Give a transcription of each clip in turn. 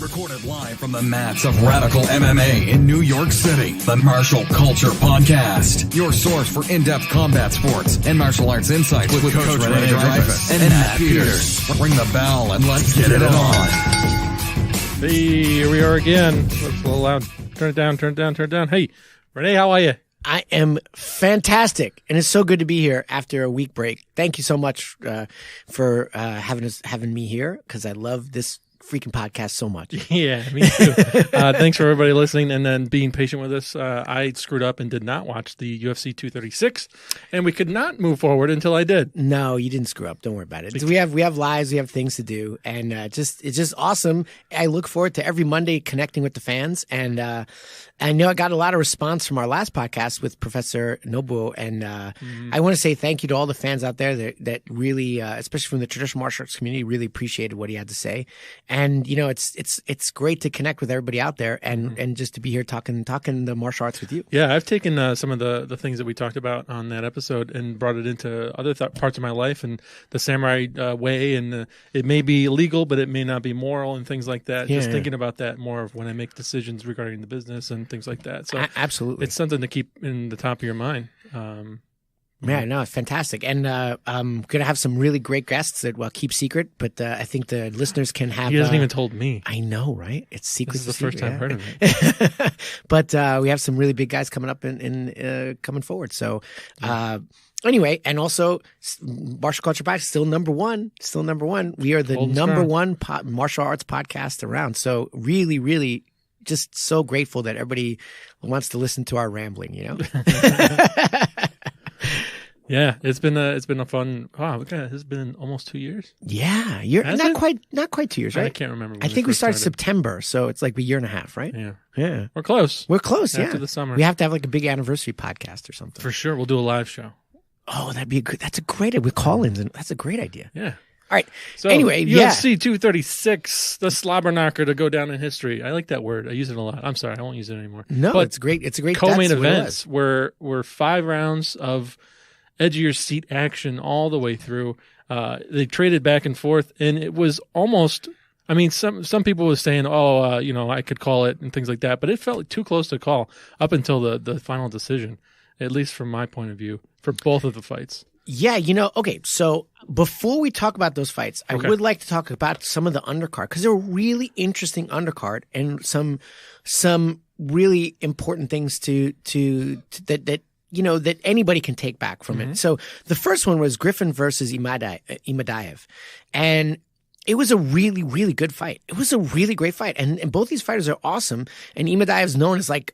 Recorded live from the mats of Radical MMA in New York City, the Martial Culture Podcast. Your source for in-depth combat sports and martial arts insights with Coach Rene Dreyfus and Matt Peters. Ring the bell and let's get it on. Hey, here we are again. Looks a little loud. Turn it down, turn it down, turn it down. Hey, Rene, how are you? I am fantastic, and it's so good to be here after a week break. Thank you so much for having me here, because I love this freaking podcast so much. Yeah, me too. Thanks for everybody listening and then being patient with us. I screwed up and did not watch the UFC 236, and we could not move forward until I did. No, you didn't screw up. Don't worry about it. We have lives, we have things to do, and it's just awesome. I look forward to every Monday connecting with the fans, and I know I got a lot of response from our last podcast with Professor Nobuo, and I want to say thank you to all the fans out there that really, especially from the traditional martial arts community, really appreciated what he had to say. And you know, it's great to connect with everybody out there, and just to be here talking the martial arts with you. Yeah, I've taken some of the things that we talked about on that episode and brought it into other parts of my life, and the samurai way, and it may be legal, but it may not be moral, and things like that. Yeah. Just thinking about that more of when I make decisions regarding the business and things like that. So absolutely, it's something to keep in the top of your mind. Yeah, no, fantastic. And I'm going to have some really great guests that, well, keep secret, but I think the listeners can have... He hasn't even told me. I know, right? It's secret. This is the first time I've heard of it. But we have some really big guys coming up and coming forward. So anyway, and also Martial Culture Podcast, still number one. We are the number one martial arts podcast around. So really, really just so grateful that everybody wants to listen to our rambling, you know? Yeah, it's been a fun. Wow, look at it. It's been almost 2 years. Yeah, you're not quite 2 years, right? I can't remember. I think we started September, so it's like a year and a half, right? Yeah. We're close. After the summer, we have to have like a big anniversary podcast or something. For sure, we'll do a live show. Oh, that's a great idea with call-ins, and that's a great idea. Yeah. All right. So anyway, UFC 236, the slobber knocker to go down in history. I like that word. I use it a lot. I'm sorry, I won't use it anymore. No, but it's great. It's a great co-main events were 5 rounds of edge of your seat action all the way through. They traded back and forth, and it was almost. I mean, some people were saying, I could call it and things like that, but it felt too close to call up until the final decision, at least from my point of view, for both of the fights. Yeah, okay, so before we talk about those fights, I would like to talk about some of the undercard, because they're a really interesting undercard and some really important things that anybody can take back from it. So the first one was Griffin versus Imadaev, and it was a really, really good fight. It was a really great fight, and both these fighters are awesome. And Imadaev's known as like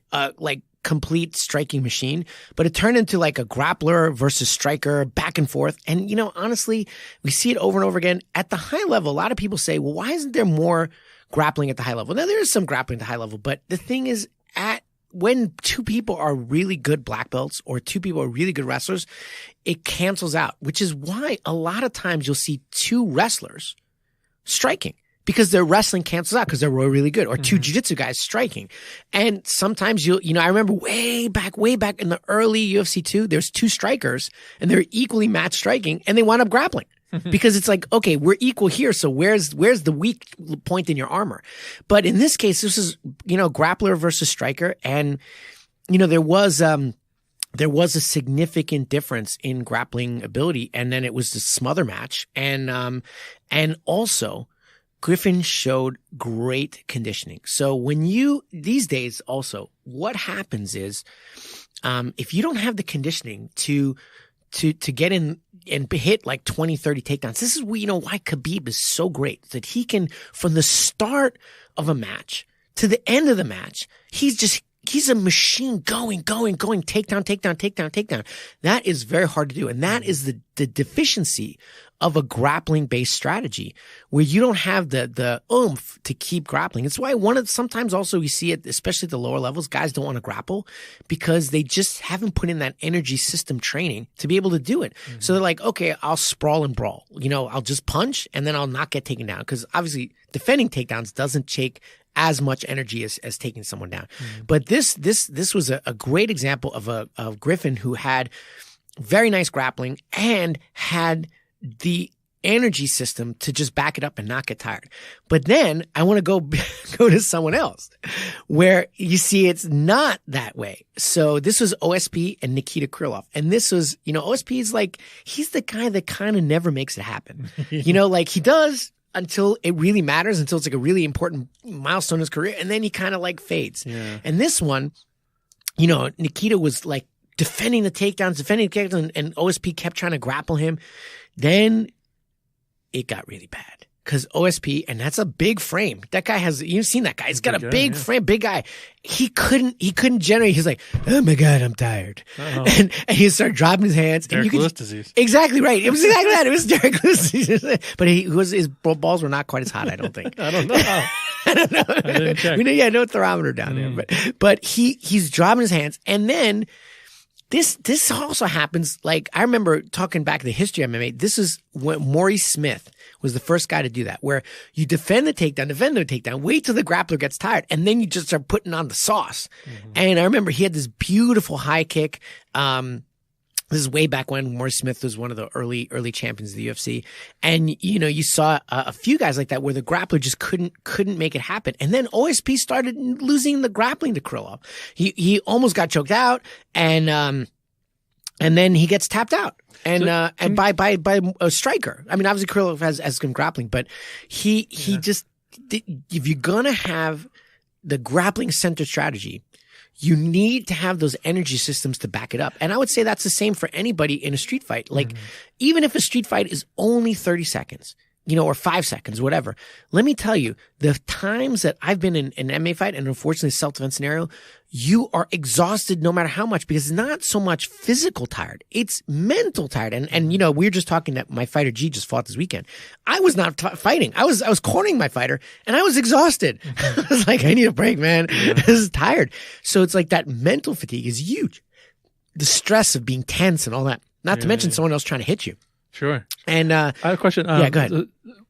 complete striking machine, but it turned into like a grappler versus striker, back and forth. And honestly, we see it over and over again at the high level. A lot of people say, well, why isn't there more grappling at the high level? Now, there is some grappling at the high level, but the thing is, when two people are really good black belts or two people are really good wrestlers, it cancels out, which is why a lot of times you'll see two wrestlers striking, because their wrestling cancels out because they're really good, or two jiu-jitsu guys striking. And sometimes I remember way back in the early UFC 2, there's two strikers and they're equally matched striking, and they wind up grappling. Because it's like, okay, we're equal here, so where's the weak point in your armor? But in this case, this is, grappler versus striker, and there was a significant difference in grappling ability, and then it was the smother match, and also Griffin showed great conditioning. So these days also, what happens is, if you don't have the conditioning to get in and hit like 20, 30 takedowns. This is why Khabib is so great, that he can, from the start of a match to the end of the match, he's a machine going, takedown. That is very hard to do. And that is the deficiency of a grappling-based strategy, where you don't have the oomph to keep grappling. It's why sometimes also we see it, especially at the lower levels, guys don't want to grapple because they just haven't put in that energy system training to be able to do it. So they're like, okay, I'll sprawl and brawl. I'll just punch and then I'll not get taken down, because obviously defending takedowns doesn't take as much energy as taking someone down. But this was a great example of Griffin, who had very nice grappling and had the energy system to just back it up and not get tired. But then I want to go to someone else where you see it's not that way. So this was OSP and Nikita Krylov. And this was, OSP is like, he's the guy that kind of never makes it happen. Like he does until it really matters, until it's like a really important milestone in his career. And then he kind of like fades. Yeah. And this one, Nikita was like defending the takedowns, and OSP kept trying to grapple him. Then it got really bad because OSP, and that's a big frame. That guy you've seen that guy. He's got a big frame, big guy. He couldn't generate. He's like, oh my God, I'm tired. And he started dropping his hands. Derek Lewis disease. Exactly right. It was exactly that. It was Derek Lewis disease. But his balls were not quite as hot, I don't think. I don't know. I don't know. I didn't check. No thermometer down there. But he's dropping his hands. And then this also happens. Like, I remember talking back to the history of MMA. This is when Maurice Smith was the first guy to do that, where you defend the takedown, wait till the grappler gets tired, and then you just start putting on the sauce. And I remember he had this beautiful high kick. This is way back when Maurice Smith was one of the early champions of the UFC. And, you saw a few guys like that where the grappler just couldn't make it happen. And then OSP started losing the grappling to Krylov. He almost got choked out, and then he gets tapped out. And by a striker. I mean, obviously Krylov has some grappling, but he just, if you're gonna have the grappling center strategy, you need to have those energy systems to back it up. And I would say that's the same for anybody in a street fight. Like, even if a street fight is only 30 seconds, or 5 seconds, whatever. Let me tell you, the times that I've been in an MMA fight, and unfortunately self-defense scenario, you are exhausted no matter how much, because it's not so much physical tired. It's mental tired. And we were just talking that my fighter G just fought this weekend. I was not fighting. I was cornering my fighter, and I was exhausted. I was like, I need a break, man. This is tired. So it's like that mental fatigue is huge. The stress of being tense and all that. Not to mention someone else trying to hit you. Sure. And I have a question. Go ahead.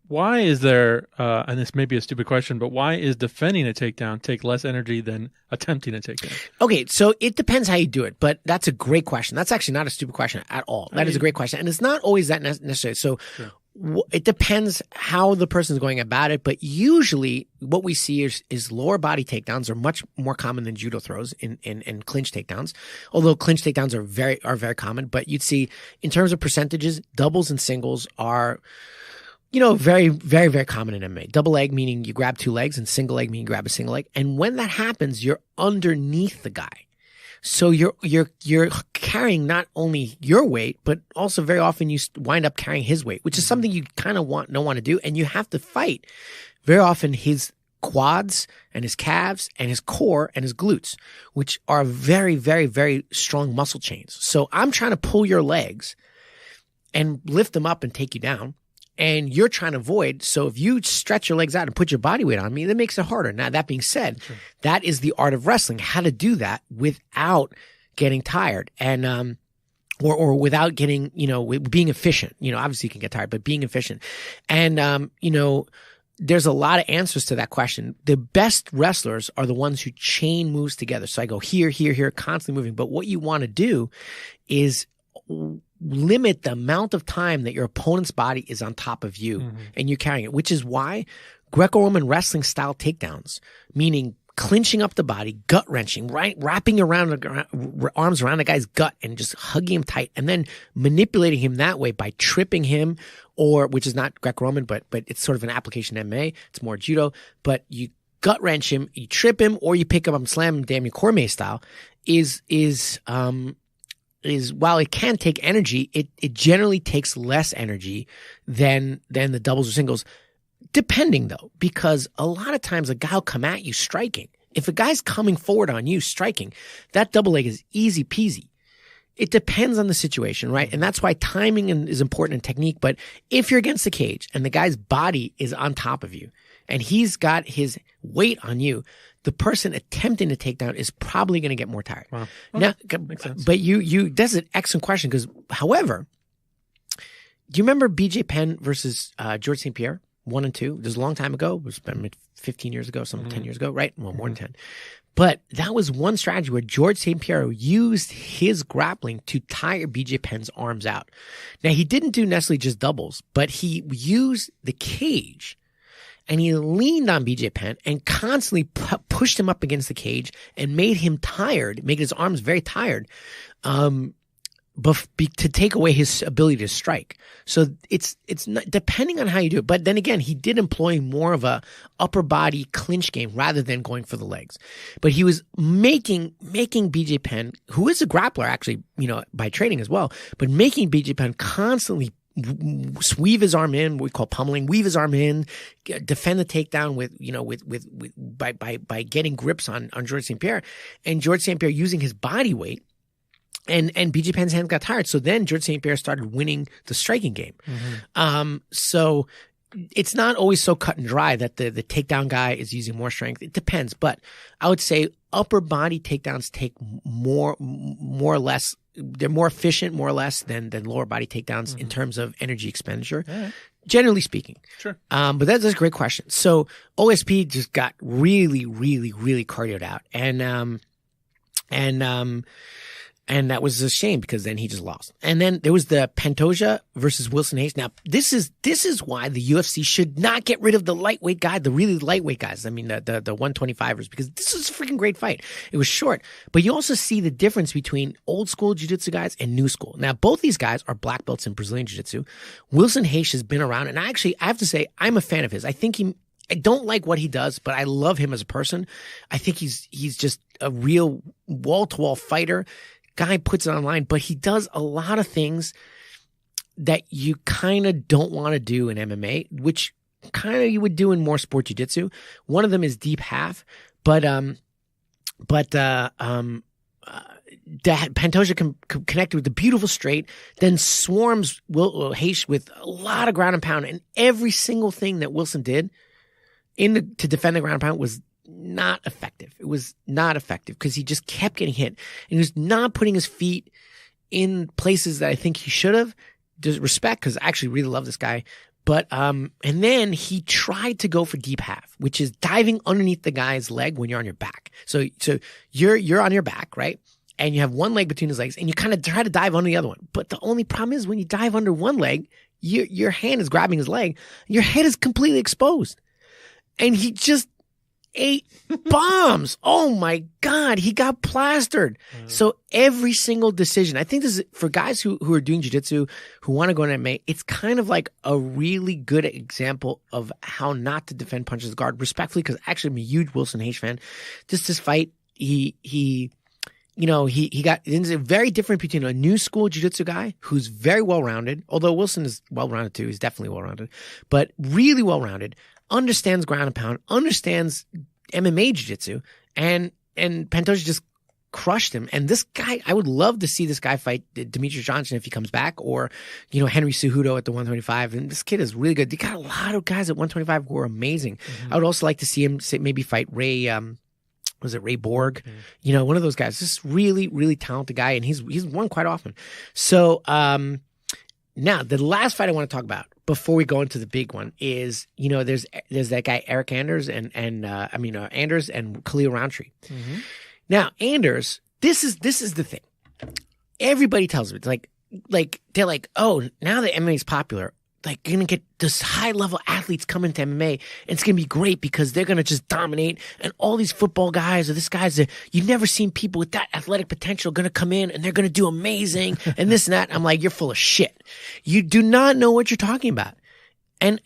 Why is there, and this may be a stupid question, but why is defending a takedown take less energy than attempting a takedown? Okay, so it depends how you do it, but that's a great question. That's actually not a stupid question at all. That is a great question, and it's not always that necessary. So it depends how the person is going about it, but usually what we see is lower body takedowns are much more common than judo throws in clinch takedowns. Although clinch takedowns are very common, but you'd see in terms of percentages, doubles and singles are very, very, very common in MMA. Double leg meaning you grab two legs, and single leg meaning you grab a single leg. And when that happens, you're underneath the guy. So you're carrying not only your weight, but also very often you wind up carrying his weight, which is something you kind of don't want to do. And you have to fight very often his quads and his calves and his core and his glutes, which are very, very, very strong muscle chains. So I'm trying to pull your legs and lift them up and take you down. And you're trying to avoid. So if you stretch your legs out and put your body weight on me, that makes it harder. Now, that being said, that is the art of wrestling, how to do that without getting tired and, or without getting, being efficient. Obviously you can get tired, but being efficient. And, there's a lot of answers to that question. The best wrestlers are the ones who chain moves together. So I go here, here, here, constantly moving. But what you want to do is limit the amount of time that your opponent's body is on top of you and you're carrying it, which is why Greco-Roman wrestling style takedowns, meaning clinching up the body, gut wrenching, right, wrapping arms around the guy's gut and just hugging him tight, and then manipulating him that way by tripping him, or which is not Greco-Roman, but it's sort of an application in MMA. It's more judo, but you gut wrench him, you trip him, or you pick up him, slam him, damn you, Cormier style, is while it can take energy, it generally takes less energy than the doubles or singles, depending though, because a lot of times a guy will come at you striking. If a guy's coming forward on you striking, that double leg is easy peasy. It depends on the situation, right? And that's why timing is important in technique. But if you're against the cage and the guy's body is on top of you and he's got his weight on you, the person attempting to take down is probably going to get more tired. Wow. Now, makes sense. but that's an excellent question because, however, do you remember BJ Penn versus George St. Pierre 1 and 2. This was a long time ago. It was about 15 years ago, 10 years ago, right? Well, more than 10. But that was one strategy where George St. Pierre used his grappling to tire BJ Penn's arms out. Now, he didn't do necessarily just doubles, but he used the cage and he leaned on BJ Penn and constantly pushed him up against the cage and made him tired, made his arms very tired, to take away his ability to strike. So it's not, depending on how you do it. But then again, he did employ more of a upper body clinch game rather than going for the legs. But he was making BJ Penn, who is a grappler actually, by training as well, but making BJ Penn constantly weave his arm in, what we call pummeling, weave his arm in, defend the takedown by getting grips on George St. Pierre, and George St. Pierre using his body weight. And BJ Penn's hands got tired. So then George St. Pierre started winning the striking game. So it's not always so cut and dry that the takedown guy is using more strength. It depends. But I would say upper body takedowns take more or less. They're more efficient, more or less, than lower body takedowns in terms of energy expenditure. Right. Generally speaking. Sure. But that's a great question. So OSP just got really, really, really cardioed out. And that was a shame because then he just lost. And then there was the Pantoja versus Wilson Hayes. Now, this is why the UFC should not get rid of the lightweight guy, the really lightweight guys. I mean, the 125ers, because this is a freaking great fight. It was short, but you also see the difference between old school jiu-jitsu guys and new school. Now, both these guys are black belts in Brazilian jiu-jitsu. Wilson Hayes has been around, and I have to say, I'm a fan of his. I don't like what he does, but I love him as a person. I think he's just a real wall-to-wall fighter. Guy puts it online, but he does a lot of things that you kind of don't want to do in MMA, which kind of you would do in more sport jiu-jitsu. One of them is deep half, but Pantoja connected with the beautiful straight, then swarms Hayes with a lot of ground and pound, and every single thing that Wilson did to defend the ground and pound was not effective. It was not effective because he just kept getting hit, and he was not putting his feet in places that I think he should have. There's respect, because I actually really love this guy. But and then he tried to go for deep half, which is diving underneath the guy's leg when you're on your back. So you're on your back, right? And you have one leg between his legs, and you kind of try to dive under the other one. But the only problem is when you dive under one leg, your hand is grabbing his leg, your head is completely exposed, and he just 8 bombs. Oh my God. He got plastered. So every single decision, I think this is for guys who are doing jiu-jitsu, who want to go into MMA, it's kind of like a really good example of how not to defend punches guard respectfully, because actually I'm a huge Wilson Hayes fan. Just this fight, he got, it's very different between a new school jiu-jitsu guy who's very well-rounded, although Wilson is well-rounded too. He's definitely well-rounded, but really well-rounded, understands ground and pound, understands MMA jiu-jitsu, and Pantoja just crushed him. And this guy, I would love to see this guy fight Demetrius Johnson if he comes back, or, Henry Cejudo at the 125. And this kid is really good. They got a lot of guys at 125 who are amazing. I would also like to see him maybe fight Ray, was it Ray Borg? One of those guys. Just really, really talented guy, and he's won quite often. So, now the last fight I want to talk about before we go into the big one is, there's that guy Eric Anders and Anders and Khalil Roundtree. Now, Anders, this is the thing. Everybody tells me, it's like they're like, oh, now that MMA is popular, like you're gonna get this high level athletes coming to MMA, and it's gonna be great because they're gonna just dominate, and all these football guys or this guys that you've never seen people with that athletic potential gonna come in and they're gonna do amazing and this and that. I'm like, you're full of shit. You do not know what you're talking about. And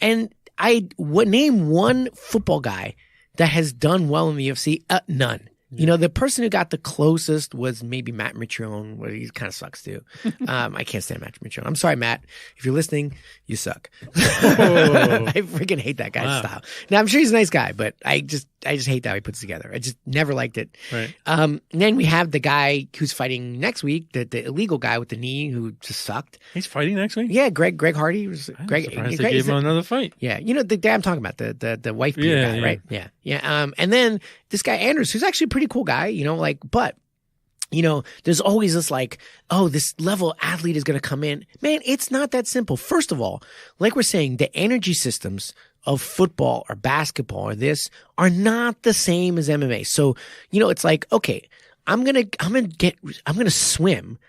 I would name one football guy that has done well in the UFC. None. The person who got the closest was maybe Matt Mitrione, where he kind of sucks too. I can't stand Matt Mitrione. I'm sorry, Matt. If you're listening, you suck. I freaking hate that guy's style. Now, I'm sure he's a nice guy, but I just hate how he puts it together. I just never liked it. Right. And then we have the guy who's fighting next week, the illegal guy with the knee who just sucked. He's fighting next week? Yeah, Greg Hardy. They gave him another fight. Yeah. The guy I'm talking about, the wife beater guy, right? Yeah. Yeah. And then this guy Anders, who's actually a pretty cool guy, but there's always this like, oh, this level athlete is going to come in. Man, it's not that simple. First of all, like we're saying, the energy systems of football or basketball or this are not the same as MMA. So, it's like, okay, I'm going to swim,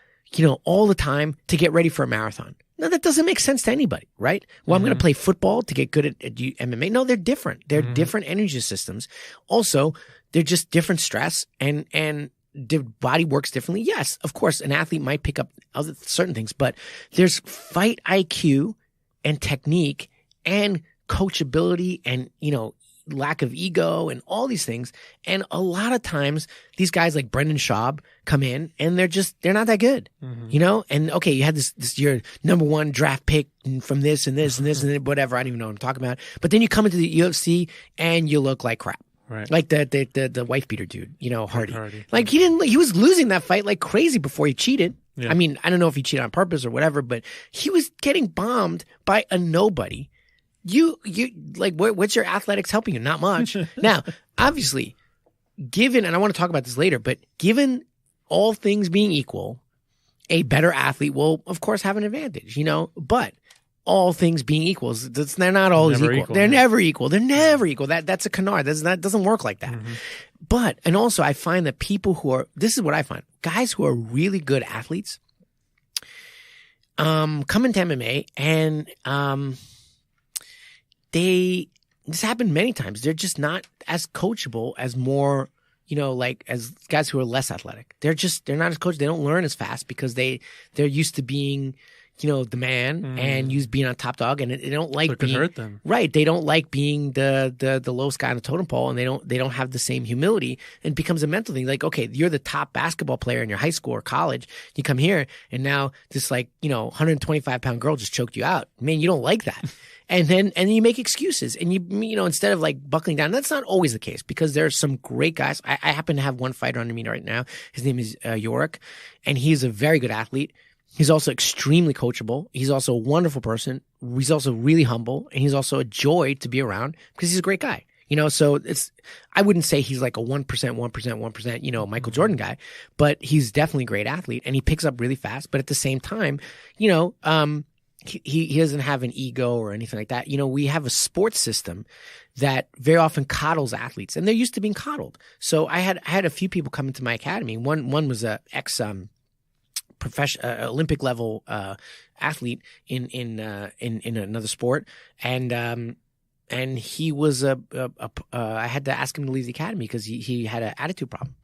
all the time to get ready for a marathon. No, that doesn't make sense to anybody, right? Well, I'm going to play football to get good at MMA. No, they're different. They're different energy systems. Also, they're just different stress and the body works differently. Yes, of course, an athlete might pick up other certain things, but there's fight IQ and technique and coachability and, lack of ego and all these things. And a lot of times these guys like Brendan Schaub come in and they're not that good, and okay, you had this your number one draft pick from this and this and this and whatever. I don't even know what I'm talking about. But then you come into the UFC and you look like crap. Right. Like the wife beater dude, Hardy. Like he was losing that fight like crazy before he cheated. Yeah. I mean, I don't know if he cheated on purpose or whatever, but he was getting bombed by a nobody. You like, what's your athletics helping you? Not much. Now, obviously, and I want to talk about this later, but given all things being equal, a better athlete will, of course, have an advantage, but all things being equal, they're not always equal. They're never equal. They're never equal. That's a canard. That doesn't work like that. But, and also I find that people this is what I find, guys who are really good athletes, come into MMA and, this happened many times. They're just not as coachable as more, as guys who are less athletic. They're not as coachable. They don't learn as fast because they're used to being, the man and being on top dog, and they don't like being, hurt them. Right. They don't like being the lowest guy on the totem pole, and they don't have the same humility, and it becomes a mental thing. Like, okay, you're the top basketball player in your high school or college. You come here and now this 125-pound girl just choked you out. Man, you don't like that. And then you make excuses, and you instead of like buckling down. That's not always the case because there are some great guys. I happen to have one fighter under me right now. His name is Yorick, and he's a very good athlete. He's also extremely coachable. He's also a wonderful person. He's also really humble, and he's also a joy to be around because he's a great guy. So I wouldn't say he's like a 1%, Michael Jordan guy, but he's definitely a great athlete, and he picks up really fast. But at the same time, he doesn't have an ego or anything like that. We have a sports system that very often coddles athletes, and they're used to being coddled. So I had a few people come into my academy. One was a ex Olympic level athlete in another sport, and he was I had to ask him to leave the academy because he had an attitude problem.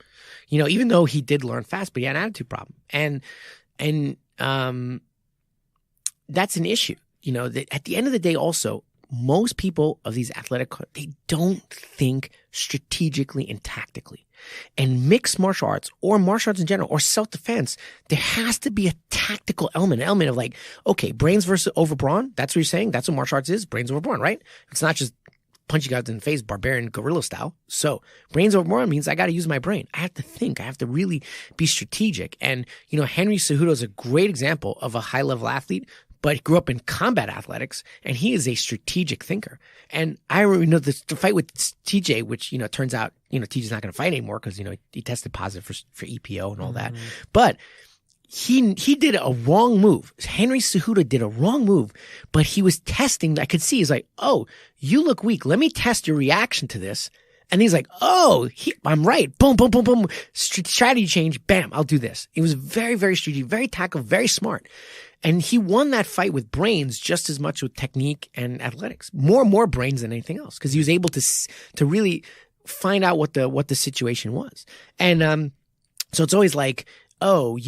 Even though he did learn fast, but he had an attitude problem, and that's an issue. That at the end of the day, also, most people of these athletic, they don't think strategically and tactically. And mixed martial arts or martial arts in general or self-defense, there has to be a tactical element, an element of like, okay, brains versus over brawn. That's what you're saying. That's what martial arts is. Brains over brawn, right? It's not just punching guys in the face, barbarian guerrilla style. So brains over brawn means I got to use my brain. I have to think. I have to really be strategic. And, Henry Cejudo is a great example of a high-level athlete, but he grew up in combat athletics, and he is a strategic thinker. And I remember the fight with TJ, which, turns out, TJ's not going to fight anymore because, he tested positive for EPO and all that. But he did a wrong move. Henry Cejudo did a wrong move, but he was testing. I could see he's like, oh, you look weak. Let me test your reaction to this. And he's like, oh, I'm right. Boom, boom, boom, boom. Strategy change. Bam, I'll do this. He was very, very strategic, very tactical, very smart. And he won that fight with brains just as much with technique and athletics. More brains than anything else because he was able to really find out what the situation was. And so it's always like, oh,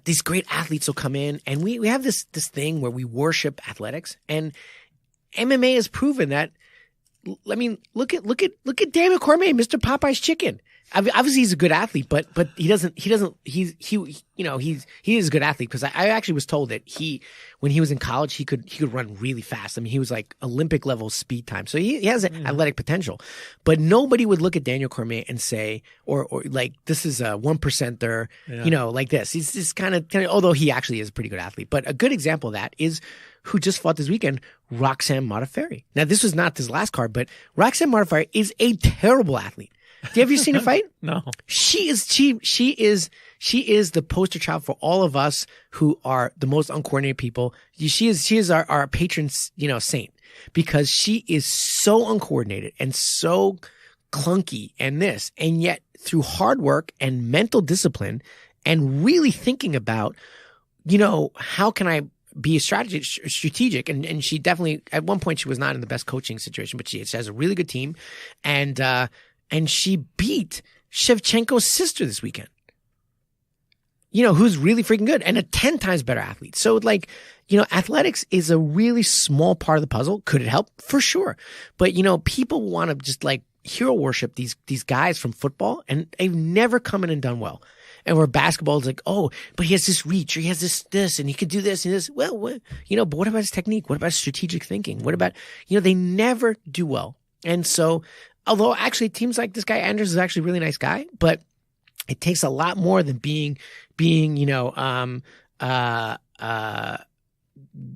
these great athletes will come in, and we have this thing where we worship athletics, and MMA has proven that. I mean, look at Daniel Cormier, Mr. Popeye's chicken. Obviously he's a good athlete, but he is a good athlete because I actually was told that when he was in college, he could run really fast. I mean, he was like Olympic level speed time. So he has an athletic potential, but nobody would look at Daniel Cormier and say, or like, this is a 1%er, like this. He's just kind of, although he actually is a pretty good athlete, but a good example of that is who just fought this weekend, Roxanne Modafferi. Now, this was not his last card, but Roxanne Modafferi is a terrible athlete. Have you seen her fight? No. She is the poster child for all of us who are the most uncoordinated people. She is our patron, saint. because she is so uncoordinated and so clunky and this, and yet through hard work and mental discipline and really thinking about, how can I be strategic, and she definitely, at one point she was not in the best coaching situation, but she has a really good team, and she beat Shevchenko's sister this weekend, who's really freaking good and a 10 times better athlete. So athletics is a really small part of the puzzle. Could it help? For sure. But people want to just like hero worship these guys from football, and they've never come in and done well. And where basketball is like, oh, but he has this reach, or he has this, and he could do this and this. Well, but what about his technique? What about his strategic thinking? What about, they never do well. And so, although actually teams like this guy, Anders, is actually a really nice guy, but it takes a lot more than being,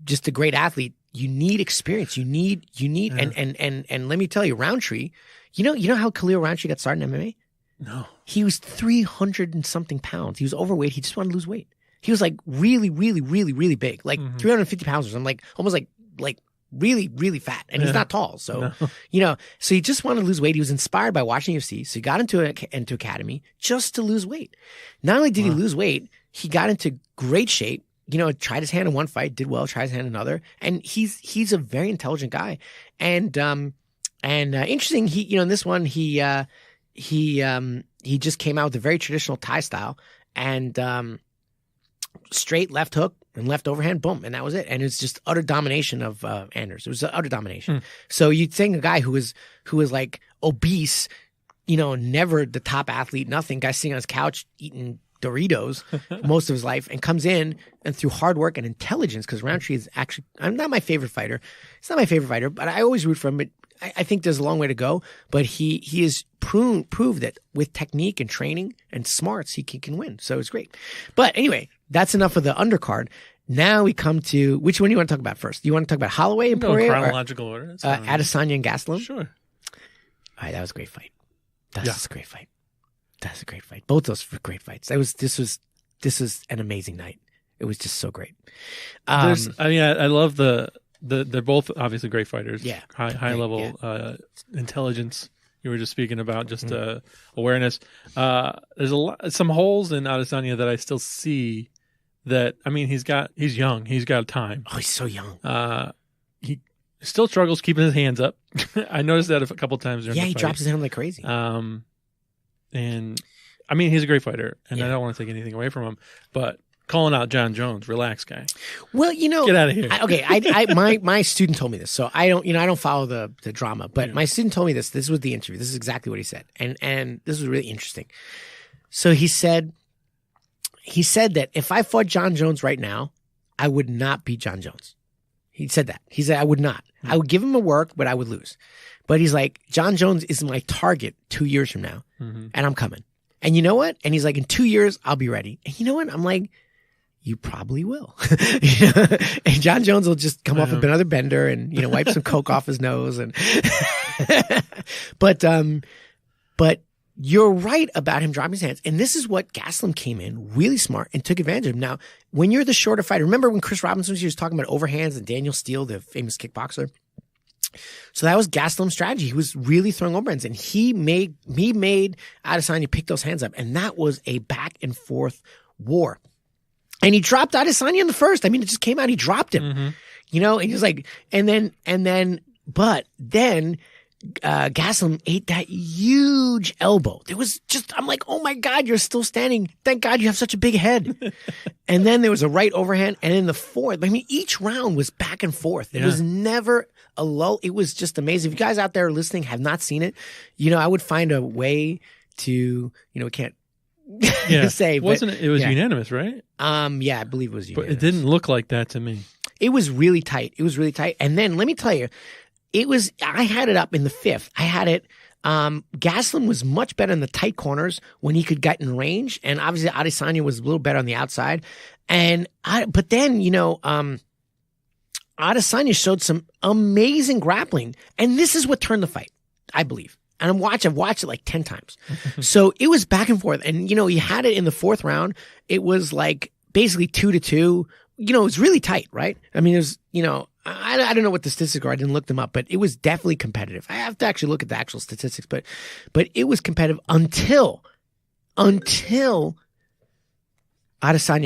just a great athlete. You need experience. You need, and let me tell you, Roundtree, you know how Khalil Roundtree got started in MMA? No. He was 300 and something pounds. He was overweight. He just wanted to lose weight. He was like really, really, really, really big, like 350 pounds or something, like almost like really, really fat. And he's not tall. So, so he just wanted to lose weight. He was inspired by watching UFC. So he got into academy just to lose weight. Not only did he lose weight, he got into great shape. Tried his hand in one fight, did well, tried his hand in another. And he's a very intelligent guy. And interesting, he, in this one, he just came out with a very traditional Thai style, and straight left hook and left overhand, boom, and that was it. And it's just utter domination of Anders. It was utter domination. So you'd think a guy who was like obese, never the top athlete, nothing, guy sitting on his couch eating Doritos most of his life, and comes in and through hard work and intelligence, because Roundtree is actually, I'm not my favorite fighter. It's not my favorite fighter, but I always root for him. But I think there's a long way to go, but he has proved that with technique and training and smarts, he can win. So it's great. But anyway, that's enough of the undercard. Now we come to, which one do you want to talk about first? Do you want to talk about Holloway and Poirier? Chronological order. Adesanya and Gastelum? Sure. All right, that was a great fight. That's a great fight. That's a great fight. Both those were great fights. This was an amazing night. It was just so great. I love they're both obviously great fighters. Yeah. High level intelligence. You were just speaking about just awareness. There's some holes in Adesanya that I still see. That, I mean, he's young. He's got time. Oh, he's so young. He still struggles keeping his hands up. I noticed that a couple times during the fight. He drops his hand like crazy. And I mean, he's a great fighter, and I don't want to take anything away from him, but calling out John Jones, relax, guy. Well, get out of here. My student told me this, so I don't follow the drama, but my student told me this. This was the interview. This is exactly what he said, and this was really interesting. So he said that if I fought John Jones right now, I would not beat John Jones. He said that. He said I would not. I would give him a work, but I would lose. But he's like, John Jones is my target 2 years from now, and I'm coming. And you know what? And he's like, in 2 years, I'll be ready. And you know what? I'm like, you probably will. And John Jones will just come off another bender and, wipe some coke off his nose. And but you're right about him dropping his hands. And this is what Gastelum came in really smart and took advantage of him. Now, when you're the shorter fighter, remember when Chris Robinson was talking about overhands and Daniel Steele, the famous kickboxer? So that was Gastelum's strategy. He was really throwing overhands, and he made Adesanya pick those hands up, and that was a back and forth war. And he dropped Adesanya in the first. I mean, it just came out. He dropped him, and he was like, but then Gastelum ate that huge elbow. There was just, I'm like, oh my God, you're still standing. Thank God you have such a big head. And then there was a right overhand. And in the fourth, I mean, each round was back and forth. It was never a lull. It was just amazing. If you guys out there listening have not seen it, I would find a way to, we can't say. It was unanimous, right? I believe it was unanimous. But it didn't look like that to me. It was really tight. And then let me tell you, I had it up in the fifth. I had it, Gastelum was much better in the tight corners when he could get in range. And obviously Adesanya was a little better on the outside. But then, Adesanya showed some amazing grappling. And this is what turned the fight, I believe. And I've watched it like 10 times. So it was back and forth. And, he had it in the fourth round. It was like basically 2-2. It was really tight, right? I mean, it was, I don't know what the statistics are. I didn't look them up, but it was definitely competitive. I have to actually look at the actual statistics, but it was competitive until Adesanya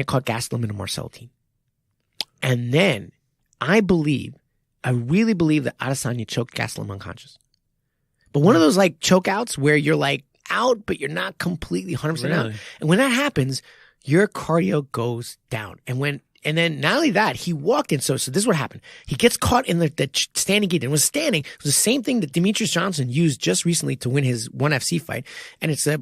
caught Gastelum in a Marcel team. And then I really believe that Adesanya choked Gastelum unconscious. But one of those like chokeouts where you're like out, but you're not completely 100% out. And when that happens, your cardio goes down. And then not only that, he walked in. So this is what happened. He gets caught in the standing gate and was standing. It was the same thing that Demetrius Johnson used just recently to win his ONE FC fight. And it's a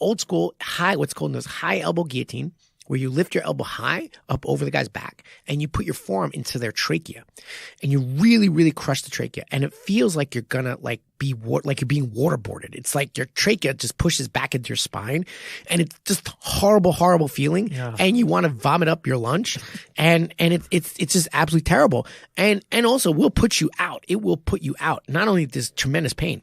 old school what's called a high elbow guillotine, where you lift your elbow high up over the guy's back and you put your forearm into their trachea and you really, really crush the trachea. And it feels like you're gonna like you're being waterboarded. It's like your trachea just pushes back into your spine and it's just horrible, horrible feeling. Yeah. And you want to vomit up your lunch and it's just absolutely terrible. And also will put you out. It will put you out. Not only this tremendous pain.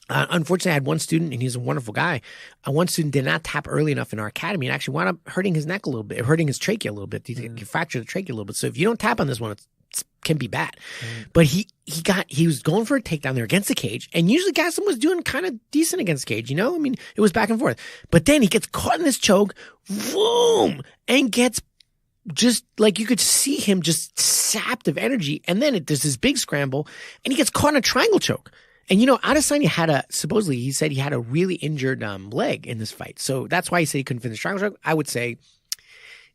Unfortunately, I had one student, and he's a wonderful guy. One student did not tap early enough in our academy and actually wound up hurting his neck a little bit, hurting his trachea a little bit. He fractured the trachea a little bit. So if you don't tap on this one, it can be bad. But he was going for a takedown there against the cage, and usually Gastelum was doing kind of decent against the cage, you know? I mean, it was back and forth. But then he gets caught in this choke, boom, and gets just like you could see him just sapped of energy. And then there's this big scramble, and he gets caught in a triangle choke. And, you know, Adesanya supposedly he said he had a really injured leg in this fight. So that's why he said he couldn't finish triangle choke. I would say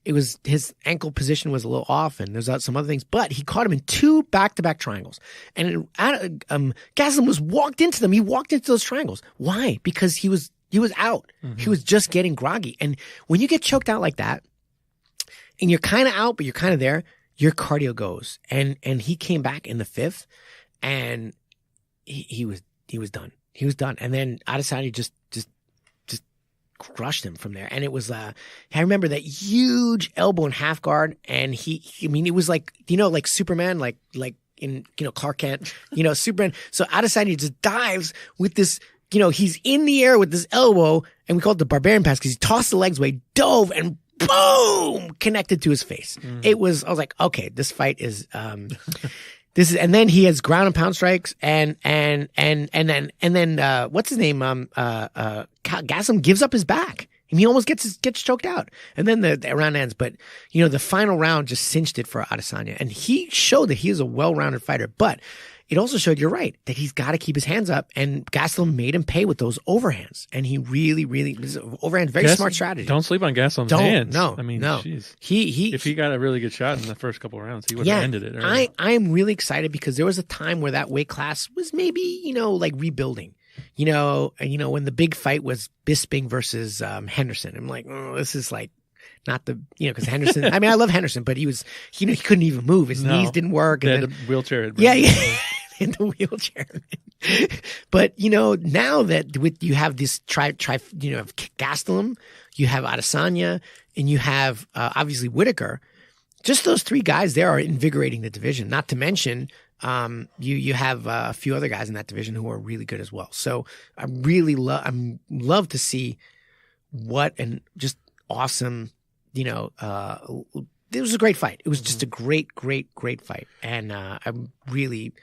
it was his ankle position was a little off and there's some other things, but he caught him in 2 back-to-back triangles. And Gastelum was walked into them. He walked into those triangles. Why? Because he was out. Mm-hmm. He was just getting groggy. And when you get choked out like that and you're kind of out, but you're kind of there, your cardio goes. And he came back in the 5th and he was done. He was done. And then Adesanya just crushed him from there. And it was, I remember that huge elbow and half guard. And it was like, you know, like Superman, like in, you know, Clark Kent, you know, Superman. So Adesanya just dives with this, you know, he's in the air with this elbow and we call it the barbarian pass because he tossed the legs away, dove and boom, connected to his face. I was like, okay, this fight is, and then he has ground and pound strikes and then what's his name? Gastelum gives up his back and he almost gets choked out. And then the round ends. But, you know, the final round just cinched it for Adesanya. And he showed that he is a well-rounded fighter. But it also showed, you're right, that he's got to keep his hands up. And Gastelum made him pay with those overhands. And he really, really, overhand, very smart strategy. Don't sleep on Gastelum's hands. No, I mean, no. Geez. If he got a really good shot in the first couple of rounds, he would have ended it. Early. I am really excited because there was a time where that weight class was maybe, you know, like rebuilding. You know, when the big fight was Bisping versus Henderson. I'm like, oh, this is like not the, you know, because Henderson, I mean, I love Henderson, but he couldn't even move. His knees didn't work. And then, the wheelchair. Yeah. In the wheelchair. But, you know, now that you have this you know, Gastelum, you have Adesanya, and you have obviously Whitaker, just those 3 guys there are invigorating the division. Not to mention, you have a few other guys in that division who are really good as well. So I really love to see what an just awesome, you know, it was a great fight. It was just a great, great, great fight. And I'm really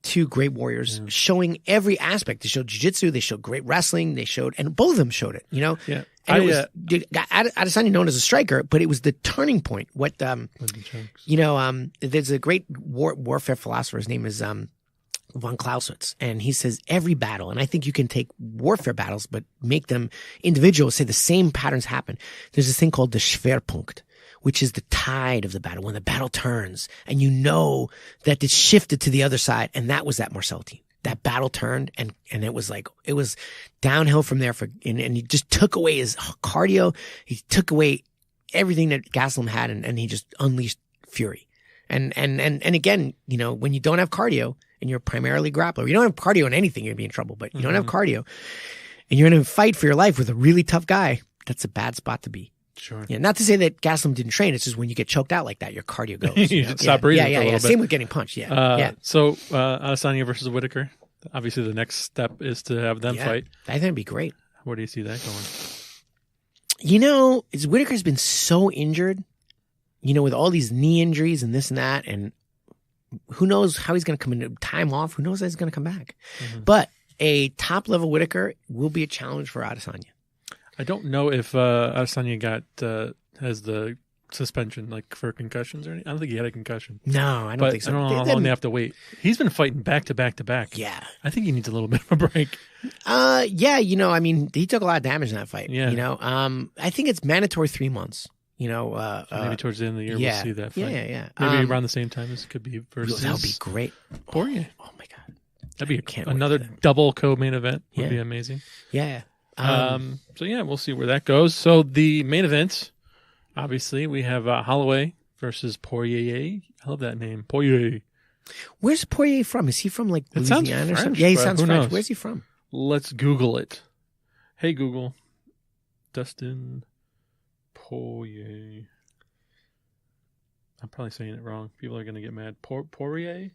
2 great warriors showing every aspect. They showed jiu-jitsu, they showed great wrestling, and both of them showed it, you know? Yeah. And Adesanya known as a striker, but it was the turning point. You know, there's a great warfare philosopher. His name is von Clausewitz, and he says every battle, and I think you can take warfare battles, but make them individual, say the same patterns happen. There's this thing called the Schwerpunkt, which is the tide of the battle, when the battle turns and you know that it's shifted to the other side. And that was that Marcel team. That battle turned and it was like, it was downhill from there and he just took away his cardio. He took away everything that Gastelum had and he just unleashed fury. And again, you know, when you don't have cardio and you're primarily grappler, you don't have cardio in anything, you're gonna be in trouble, but you don't have cardio and you're in a fight for your life with a really tough guy, that's a bad spot to be. Sure. Yeah, not to say that Gastelum didn't train. It's just when you get choked out like that, your cardio goes. You should stop breathing. Yeah. Same with getting punched. Yeah. So Adesanya versus Whitaker. Obviously, the next step is to have them fight. I think it'd be great. Where do you see that going? You know, Whitaker's been so injured. You know, with all these knee injuries and this and that, and who knows how he's going to come into time off? Who knows how he's going to come back? But a top level Whitaker will be a challenge for Adesanya. I don't know if Adesanya has the suspension like for concussions or anything. I don't think he had a concussion. No, I don't think so. I don't know how long they have to wait. He's been fighting back to back to back. Yeah. I think he needs a little bit of a break. Yeah, I mean, he took a lot of damage in that fight. Yeah. I think it's mandatory 3 months. So maybe towards the end of the year we'll see that fight. Yeah. Maybe around the same time as it could be versus. That would be great. Poirier. Oh my God. That'd be another double co-main event. Would be amazing. Yeah. So yeah, we'll see where that goes. So the main event, obviously, we have Holloway versus Poirier. I love that name, Poirier. Where's Poirier from? Is he from like It sounds Louisiana or French, something? Yeah, he but sounds who French. knows? Where's he from? Let's Google it. Hey Google, Dustin Poirier. I'm probably saying it wrong. People are going to get mad. Poirier?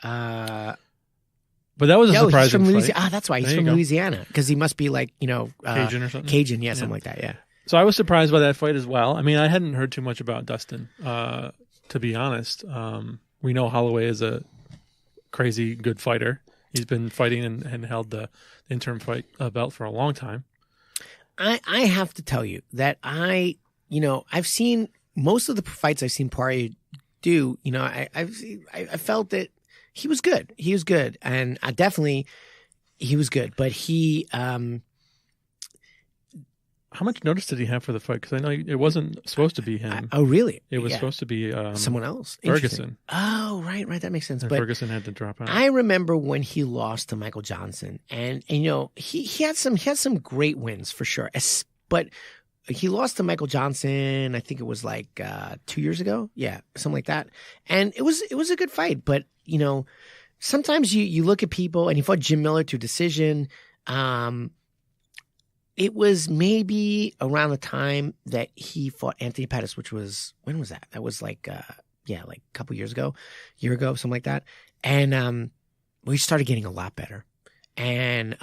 But that was a surprising he's from fight. Louisiana. That's why. He's There from you go. Louisiana. Because he must be like, Cajun or something? Cajun, something like that, yeah. So I was surprised by that fight as well. I mean, I hadn't heard too much about Dustin, to be honest. We know Holloway is a crazy good fighter. He's been fighting and held the interim fight belt for a long time. I have to tell you that I've seen most of the fights I've seen Poirier do. I felt that he was good. He was good, and he was good. But he, how much notice did he have for the fight? Because I know it wasn't supposed to be him. Oh, really? It was supposed to be someone else. Ferguson. Oh, right. That makes sense. And But Ferguson had to drop out. I remember when he lost to Michael Johnson, and he had some great wins for sure. But he lost to Michael Johnson. I think it was like 2 years ago. Yeah, something like that. And it was a good fight. But sometimes you look at people, and he fought Jim Miller to decision. It was maybe around the time that he fought Anthony Pettis, which was, when was that? That was like a couple years ago, year ago, something like that. And we started getting a lot better. And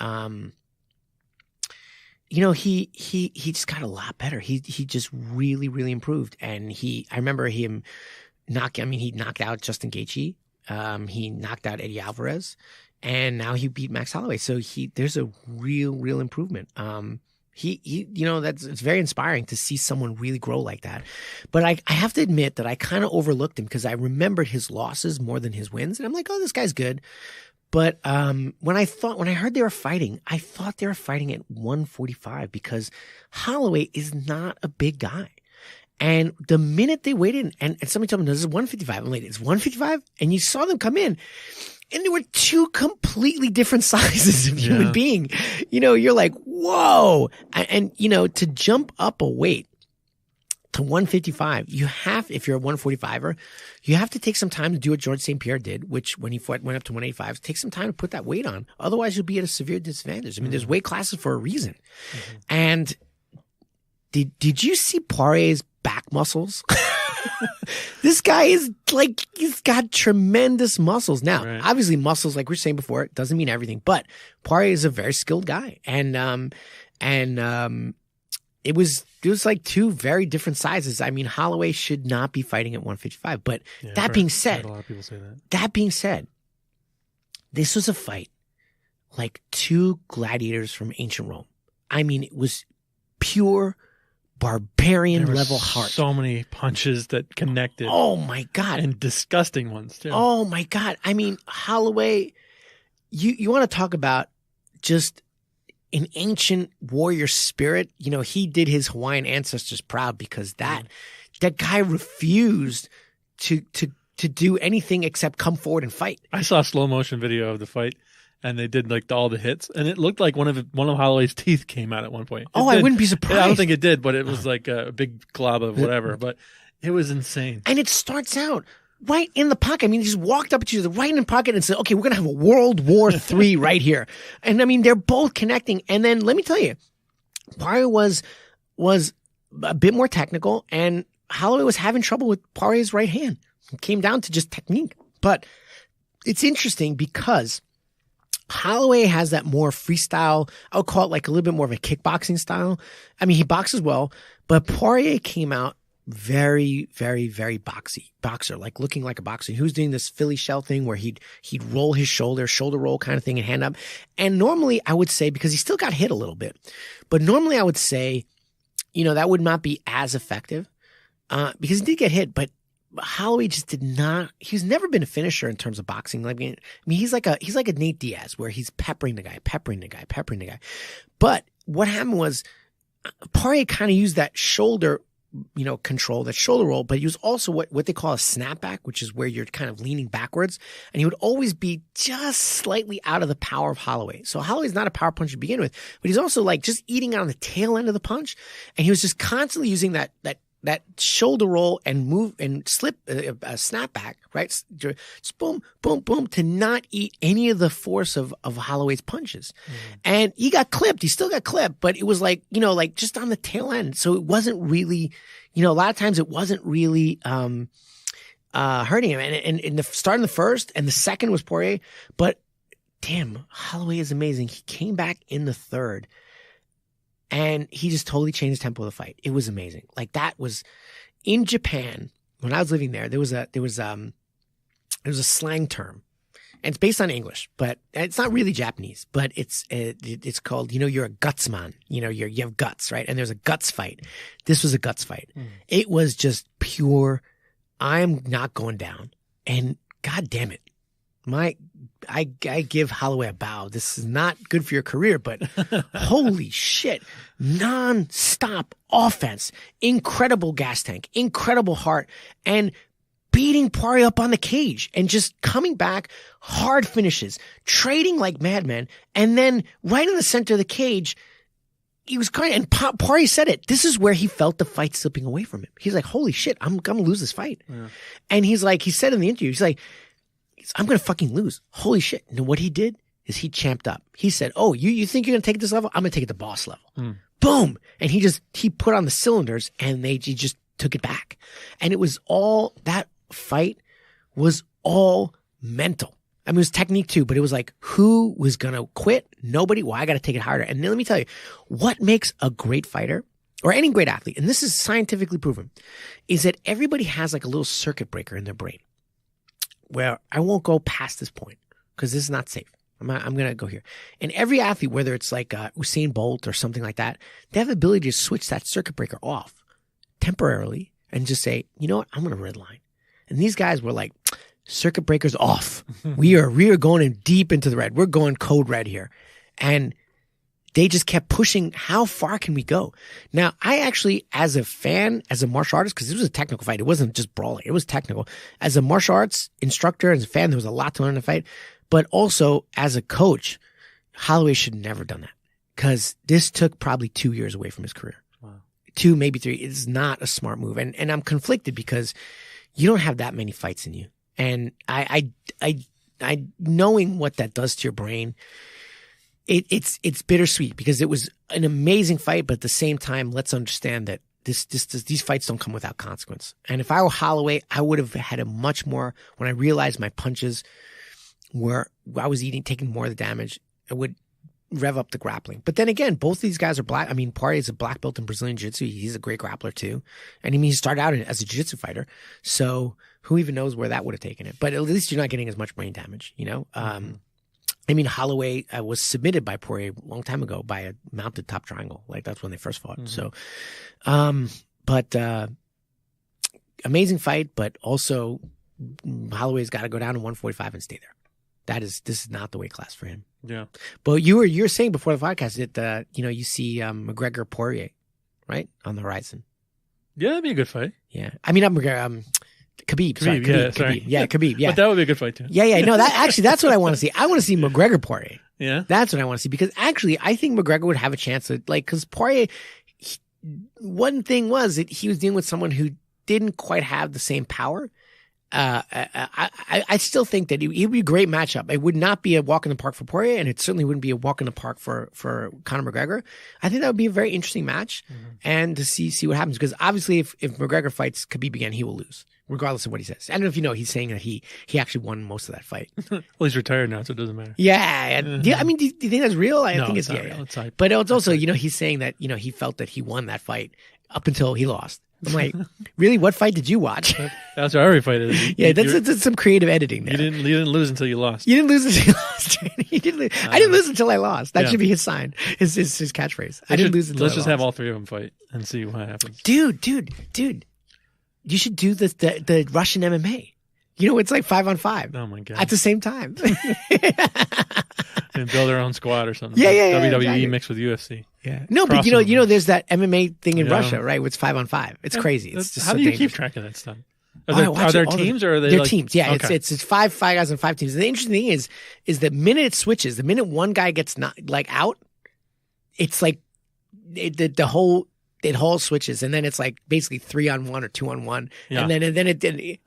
he just got a lot better. He just really, really improved. And I remember him he knocked out Justin Gaethje. He knocked out Eddie Alvarez. And now he beat Max Holloway. So there's a real improvement. It's very inspiring to see someone really grow like that. But I have to admit that I kind of overlooked him because I remembered his losses more than his wins. And I'm like, oh, this guy's good. But when I heard they were fighting, I thought they were fighting at 145 because Holloway is not a big guy. And the minute they waited, and somebody told me, no, this is 155. I'm like, it's 155? And you saw them come in. And there were two completely different sizes of human being. You're like, whoa. And to jump up a weight to 155, if you're a 145er, you have to take some time to do what George St. Pierre did, which when he went up to 185, take some time to put that weight on. Otherwise, you'll be at a severe disadvantage. I mean, there's weight classes for a reason. Mm-hmm. And did you see Poirier's back muscles? This guy is like, he's got tremendous muscles. Now, obviously muscles, like we were saying before, doesn't mean everything, but Poirier is a very skilled guy. And it was like two very different sizes. I mean, Holloway should not be fighting at 155, but that being said, a lot of people say that. That being said, this was a fight like two gladiators from ancient Rome. I mean, it was pure barbarian level heart. So many punches that connected. Oh my God. And disgusting ones too. Oh my God. I mean, Holloway, you want to talk about just an ancient warrior spirit. He did his Hawaiian ancestors proud because that guy refused to do anything except come forward and fight. I saw a slow motion video of the fight. And they did like all the hits, and it looked like one of Holloway's teeth came out at one point. I wouldn't be surprised. I don't think it did, but it was like a big glob of whatever. But it was insane. And it starts out right in the pocket. I mean, he just walked up to you right in the pocket and said, "Okay, we're gonna have a World War III right here." And I mean, they're both connecting. And then let me tell you, Poirier was a bit more technical, and Holloway was having trouble with Poirier's right hand. It came down to just technique. But it's interesting because Holloway has that more freestyle, I would call it like a little bit more of a kickboxing style. I mean, he boxes well, but Poirier came out very, very, very boxer, like looking like a boxer. He was doing this Philly shell thing where he'd roll his shoulder roll kind of thing and hand up. And normally I would say, because he still got hit a little bit, but normally I would say, that would not be as effective, because he did get hit, but Holloway just did not. He's never been a finisher in terms of boxing. Like, I mean, he's like a Nate Diaz, where he's peppering the guy. But what happened was Poirier kind of used that shoulder, control, that shoulder roll, but he was also what they call a snapback, which is where you're kind of leaning backwards, and he would always be just slightly out of the power of Holloway. So Holloway's not a power puncher to begin with, but he's also like just eating on the tail end of the punch, and he was just constantly using that shoulder roll and move and slip a snapback, right? Just boom, boom, boom, to not eat any of the force of Holloway's punches. And he got clipped. He still got clipped, but it was like, like just on the tail end. So it wasn't really, a lot of times it wasn't really hurting him. And in the starting the first and the second was Poirier, but damn, Holloway is amazing. He came back in the third. And he just totally changed the tempo of the fight. It was amazing. Like, that was in Japan when I was living there. There was a slang term, and it's based on English, but it's not really Japanese. But it's called, you're a gutsman. You have guts, right? And there's a guts fight. This was a guts fight. It was just pure. I am not going down, and God damn it, I give Holloway a bow. This is not good for your career, but holy shit. Non-stop offense, incredible gas tank, incredible heart, and beating Poirier up on the cage and just coming back, hard finishes, trading like madmen, and then right in the center of the cage, he was crying, and Poirier said it. This is where he felt the fight slipping away from him. He's like, holy shit, I'm going to lose this fight. Yeah. And he said in the interview, he's like, I'm going to fucking lose. Holy shit. And what he did is he champed up. He said, oh, you think you're going to take it this level? I'm going to take it to boss level. Boom. And he put on the cylinders, and he just took it back. And it was all, that fight was all mental. I mean, it was technique too, but it was like, who was going to quit? Nobody. Well, I got to take it harder. And then let me tell you, what makes a great fighter or any great athlete, and this is scientifically proven, is that everybody has like a little circuit breaker in their brain. Where I won't go past this point because this is not safe. I'm going to go here. And every athlete, whether it's like Usain Bolt or something like that, they have the ability to switch that circuit breaker off temporarily and just say, you know what, I'm going to redline. And these guys were like, circuit breakers off. we are going in deep into the red. We're going code red here. And they just kept pushing. How far can we go? Now, I actually, as a fan, as a martial artist, because it was a technical fight. It wasn't just brawling. It was technical. As a martial arts instructor, as a fan, there was a lot to learn in the fight. But also, as a coach, Holloway should have never done that. Because this took probably 2 years away from his career. Wow. 2, maybe 3. It's not a smart move. And I'm conflicted because you don't have that many fights in you. And I knowing what that does to your brain, it's bittersweet because it was an amazing fight, but at the same time, let's understand that these fights don't come without consequence. And if I were Holloway, I would have had a much more, when I realized my punches I was taking more of the damage, I would rev up the grappling. But then again, both of these guys are black. I mean, Poirier is a black belt in Brazilian Jiu-Jitsu. He's a great grappler too. And I mean, he started out as a Jiu-Jitsu fighter. So who even knows where that would have taken it? But at least you're not getting as much brain damage, I mean, Holloway was submitted by Poirier a long time ago by a mounted top triangle. Like, that's when they first fought. So, amazing fight, but also Holloway's got to go down to 145 and stay there. This is not the weight class for him. Yeah. But you were saying before the podcast that, you see McGregor Poirier, right? On the horizon. Yeah, that'd be a good fight. Yeah. I mean, not McGregor, Khabib. Khabib. Yeah, Khabib. Yeah. But that would be a good fight too. Yeah. No, that's what I want to see. I want to see McGregor Poirier. Yeah. That's what I want to see because actually I think McGregor would have a chance to, because Poirier, one thing was that he was dealing with someone who didn't quite have the same power. I still think that it would be a great matchup. It would not be a walk in the park for Poirier, and it certainly wouldn't be a walk in the park for Conor McGregor. I think that would be a very interesting match, and to see what happens. Because obviously, if McGregor fights Khabib again, he will lose, regardless of what he says. I don't know if you know, he's saying that he actually won most of that fight. Well, he's retired now, so it doesn't matter. Yeah. I mean, do you think that's real? I think it's not real. It's hype. But it's also, he's saying that he felt that he won that fight up until he lost. I'm like, really? What fight did you watch? That's how every fight is. Yeah, that's some creative editing there. You didn't lose until you lost. You didn't lose until you lost. I didn't lose until I lost. That should be his sign. His catchphrase. I didn't lose until Let's I just lost. have all three of them fight and see what happens. Dude. You should do the Russian MMA. You know, it's like 5-on-5. Oh my god! At the same time. And build their own squad or something. Yeah, WWE exactly. mixed with UFC. Yeah. No, but you know, there's that MMA thing in Russia, right? Where it's 5-on-5. It's crazy. It's just how so do you dangerous. keep track of that stuff? I watch Are there it all teams or are they they're like, teams? Yeah, okay. it's five guys on 5 teams. The interesting thing is the minute it switches, the minute one guy gets not like out, it's like the whole switches, and then it's like basically 3-on-1 or 2-on-1, Yeah. and then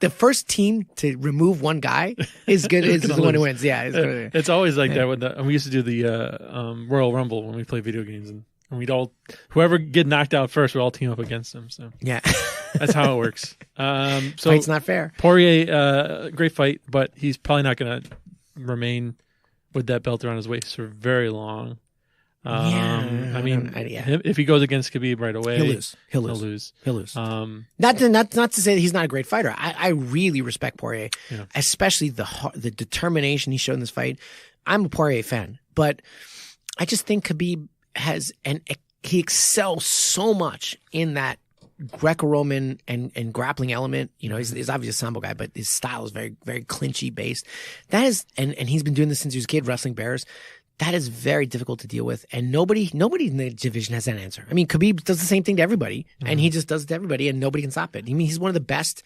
the first team to remove one guy is good is the one who wins. Yeah, it's always like that. And we used to do the Royal Rumble when we play video games, and we'd all whoever get knocked out first, we'd all team up against them. So yeah, that's how it works. So it's not fair. Poirier, great fight, but he's probably not going to remain with that belt around his waist for very long. I mean, if he goes against Khabib right away, he'll lose. Not to say that he's not a great fighter. I really respect Poirier, especially the determination he showed in this fight. I'm a Poirier fan, but I just think Khabib he excels so much in that Greco-Roman and grappling element. You know, he's obviously a Sambo guy, but his style is very, very clinchy based. That is, and he's been doing this since he was a kid, wrestling bears. That is very difficult to deal with, and nobody in the division has that answer. I mean, Khabib does the same thing to everybody, and he just does it to everybody, and nobody can stop it. I mean, he's one of the best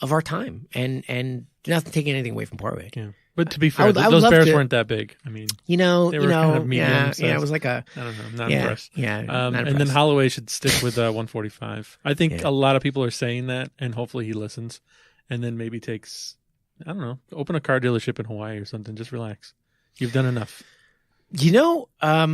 of our time, and nothing taking anything away from Poirier. Yeah. But to be fair, those bears weren't that big. I mean, they were kind of medium size. It was like I don't know. I'm not impressed. Yeah, not impressed. And then Holloway should stick with 145. I think a lot of people are saying that, and hopefully he listens, and then maybe takes, I don't know, open a car dealership in Hawaii or something. Just relax. You've done enough. You know, I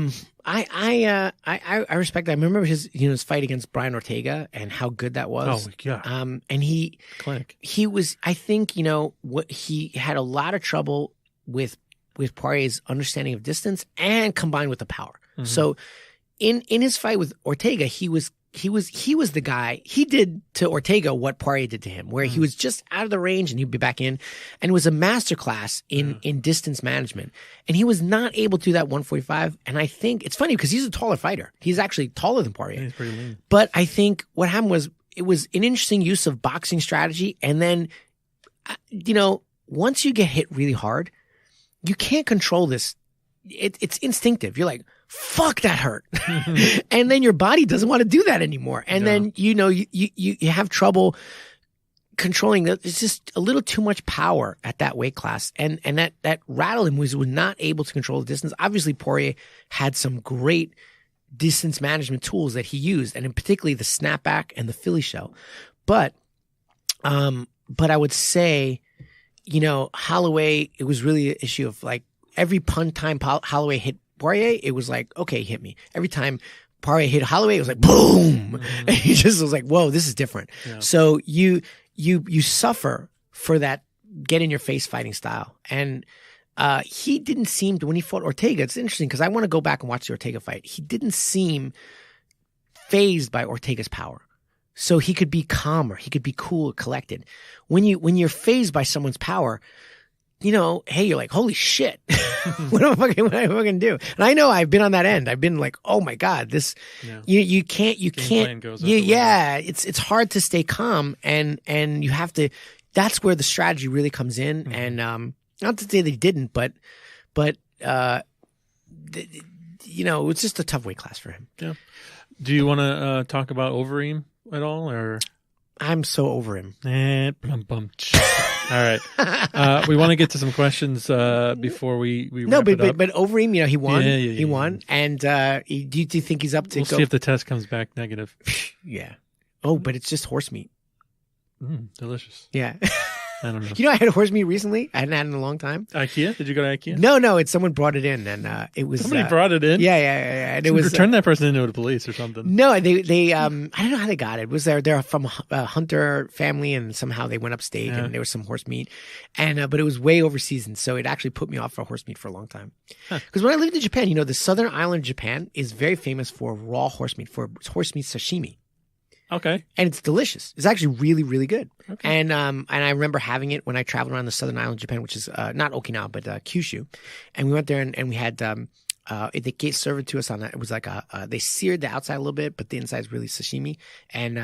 respect that. I remember his fight against Brian Ortega and how good that was. Oh yeah. And clinic. He was. I think what he had a lot of trouble with Poirier's understanding of distance and combined with the power. Mm-hmm. So, in his fight with Ortega, he was the guy. He did to Ortega what Poirier did to him, where he was just out of the range and he'd be back in, and it was a masterclass in distance management. And he was not able to do that 145. And I think it's funny because he's a taller fighter. He's actually taller than Poirier. He's pretty lean. But I think what happened was it was an interesting use of boxing strategy. And then, once you get hit really hard, you can't control this. It's instinctive. You're like, fuck, that hurt. And then your body doesn't want to do that anymore. And then, you have trouble controlling that. It's just a little too much power at that weight class. And that rattled him, was not able to control the distance. Obviously, Poirier had some great distance management tools that he used, and in particularly the snapback and the Philly shell. But I would say, Holloway, it was really an issue of like every time Holloway hit Poirier, it was like, okay, hit me. Every time Poirier hit Holloway, it was like, boom. Mm-hmm. And he just was like, whoa, this is different. Yeah. So you suffer for that get in your face fighting style. And he didn't seem to, when he fought Ortega, it's interesting because I want to go back and watch the Ortega fight. He didn't seem fazed by Ortega's power. So he could be calmer. He could be cool, collected. When you're fazed by someone's power, hey, you're like, holy shit. What am I fucking do? And I know I've been on that end. I've been like, oh my God, this, you can't, it's hard to stay calm and you have to, that's where the strategy really comes in. Mm-hmm. And, not to say they didn't, but it's just a tough weight class for him. Yeah. Do you want to talk about Overeem at all, or? I'm so over him. All right. We want to get to some questions before we wrap it up. But Overeem, he won. He won. And do you think he's up to We'll see if the test comes back negative. Yeah. Oh, but it's just horse meat. Delicious. Yeah. I don't know. I had horse meat recently. I hadn't had it in a long time. IKEA? Did you go to IKEA? No. It's someone brought it in, and it was somebody brought it in. Yeah. And it was return that person into the police or something. No, they I don't know how they got it. It was they're from a hunter family, and somehow they went upstate, and there was some horse meat, and but it was way overseasoned, so it actually put me off for horse meat for a long time. Because when I lived in Japan, the southern island of Japan is very famous for raw horse meat, for horse meat sashimi. Okay. and it's delicious. It's actually really, really good. Okay. And I remember having it when I traveled around the southern island of Japan, which is not Okinawa but Kyushu, and we went there and we had they served it to us on that. It was like they seared the outside a little bit, but the inside is really sashimi, and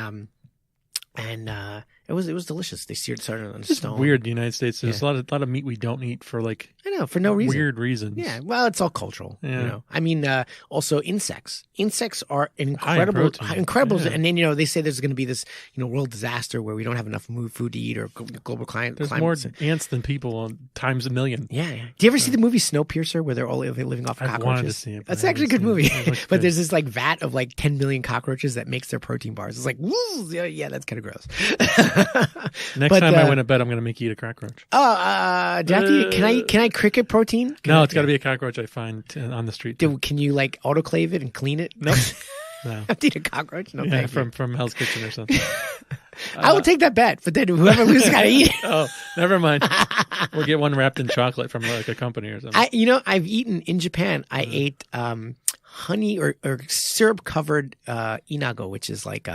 it was delicious. They seared it on It's just stone. weird in the United States. There's a lot of meat we don't eat for like I know, for no reason. weird reasons. Yeah, well, it's all cultural. Yeah. You know, I mean, also insects. Insects are High in protein. incredible. Yeah. And then they say there's going to be this world disaster where we don't have enough food to eat or global climate. There's more ants than people on times a million. Yeah. Do you ever see the movie Snowpiercer where they're all living off of I've cockroaches? wanted to see it. That's actually a good movie. But But there's this like vat of like 10 million cockroaches that makes their protein bars. It's like, woo, yeah, that's kind of gross. next time I win a bet, I'm going to make you eat a cockroach. do I have to eat, can I cricket protein? No, it's got to be a cockroach I find on the street. Can you like autoclave it and clean it? Nope. No. I have to eat a cockroach? No, Yeah, thank you. from Hell's Kitchen or something. I will take that bet, but then whoever loses got to eat it. Oh, never mind. We'll get one wrapped in chocolate from like a company or something. I've eaten in Japan. I ate honey or syrup covered inago, which is like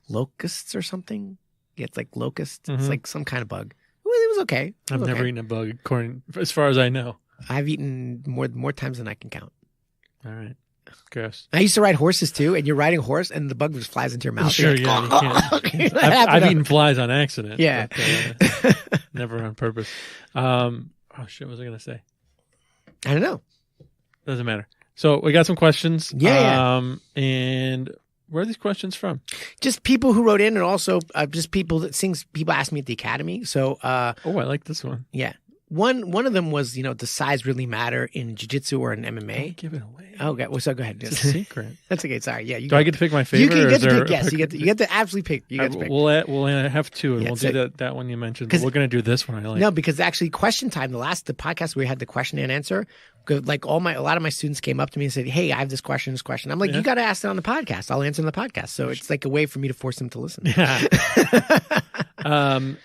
locusts or something. Yeah, it's like locusts. It's like some kind of bug. It was okay. I've never eaten a bug, according as far as I know. I've eaten more times than I can count. All right. Gross. I used to ride horses too, and you're riding a horse, and the bug just flies into your mouth. Sure, You're like, yeah. You can't. I've eaten flies on accident. Yeah. But, never on purpose. Oh, shit. What was I going to say? I don't know. Doesn't matter. So we got some questions. Yeah. And where are these questions from? Just people who wrote in, and also just people people asked me at the academy. So, I like this one. yeah. One of them was, does size really matter in jiu-jitsu or in MMA? Don't give it away. Oh, okay. Well, so go ahead. It's a secret. That's okay. Sorry. Yeah. Do I get to pick my favorite? You or get is to there pick. Yes, you get to absolutely pick. You get to pick. We'll have two, and Yeah, we'll so- do that one you mentioned. But we're going to do this one. I like. No, because actually, question time. The podcast we had the question and answer. Like a lot of my students came up to me and said, "Hey, I have this question. I'm like, you got to ask it on the podcast. I'll answer on the podcast." So it's like a way for me to force them to listen. Yeah.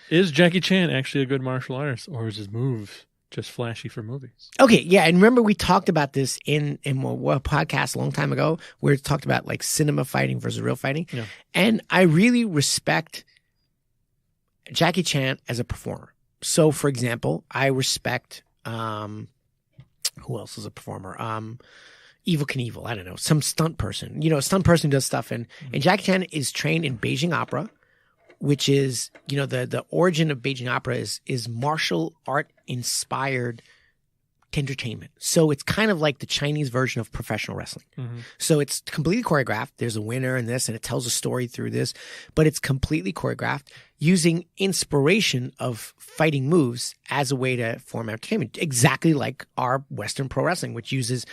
Is Jackie Chan actually a good martial artist, or is his moves just flashy for movies? Okay, yeah, and remember we talked about this in a podcast a long time ago, where it talked about like cinema fighting versus real fighting, Yeah. and I really respect Jackie Chan as a performer. So, for example, I respect who else is a performer? Evil Knievel, I don't know, some stunt person. A stunt person who does stuff, and Jackie Chan is trained in Beijing opera, which is, the origin of Beijing opera is martial art inspired entertainment. So it's kind of like the Chinese version of professional wrestling. Mm-hmm. So it's completely choreographed. There's a winner in this, and it tells a story through this, but it's completely choreographed using inspiration of fighting moves as a way to form entertainment. Exactly like our Western pro wrestling, which uses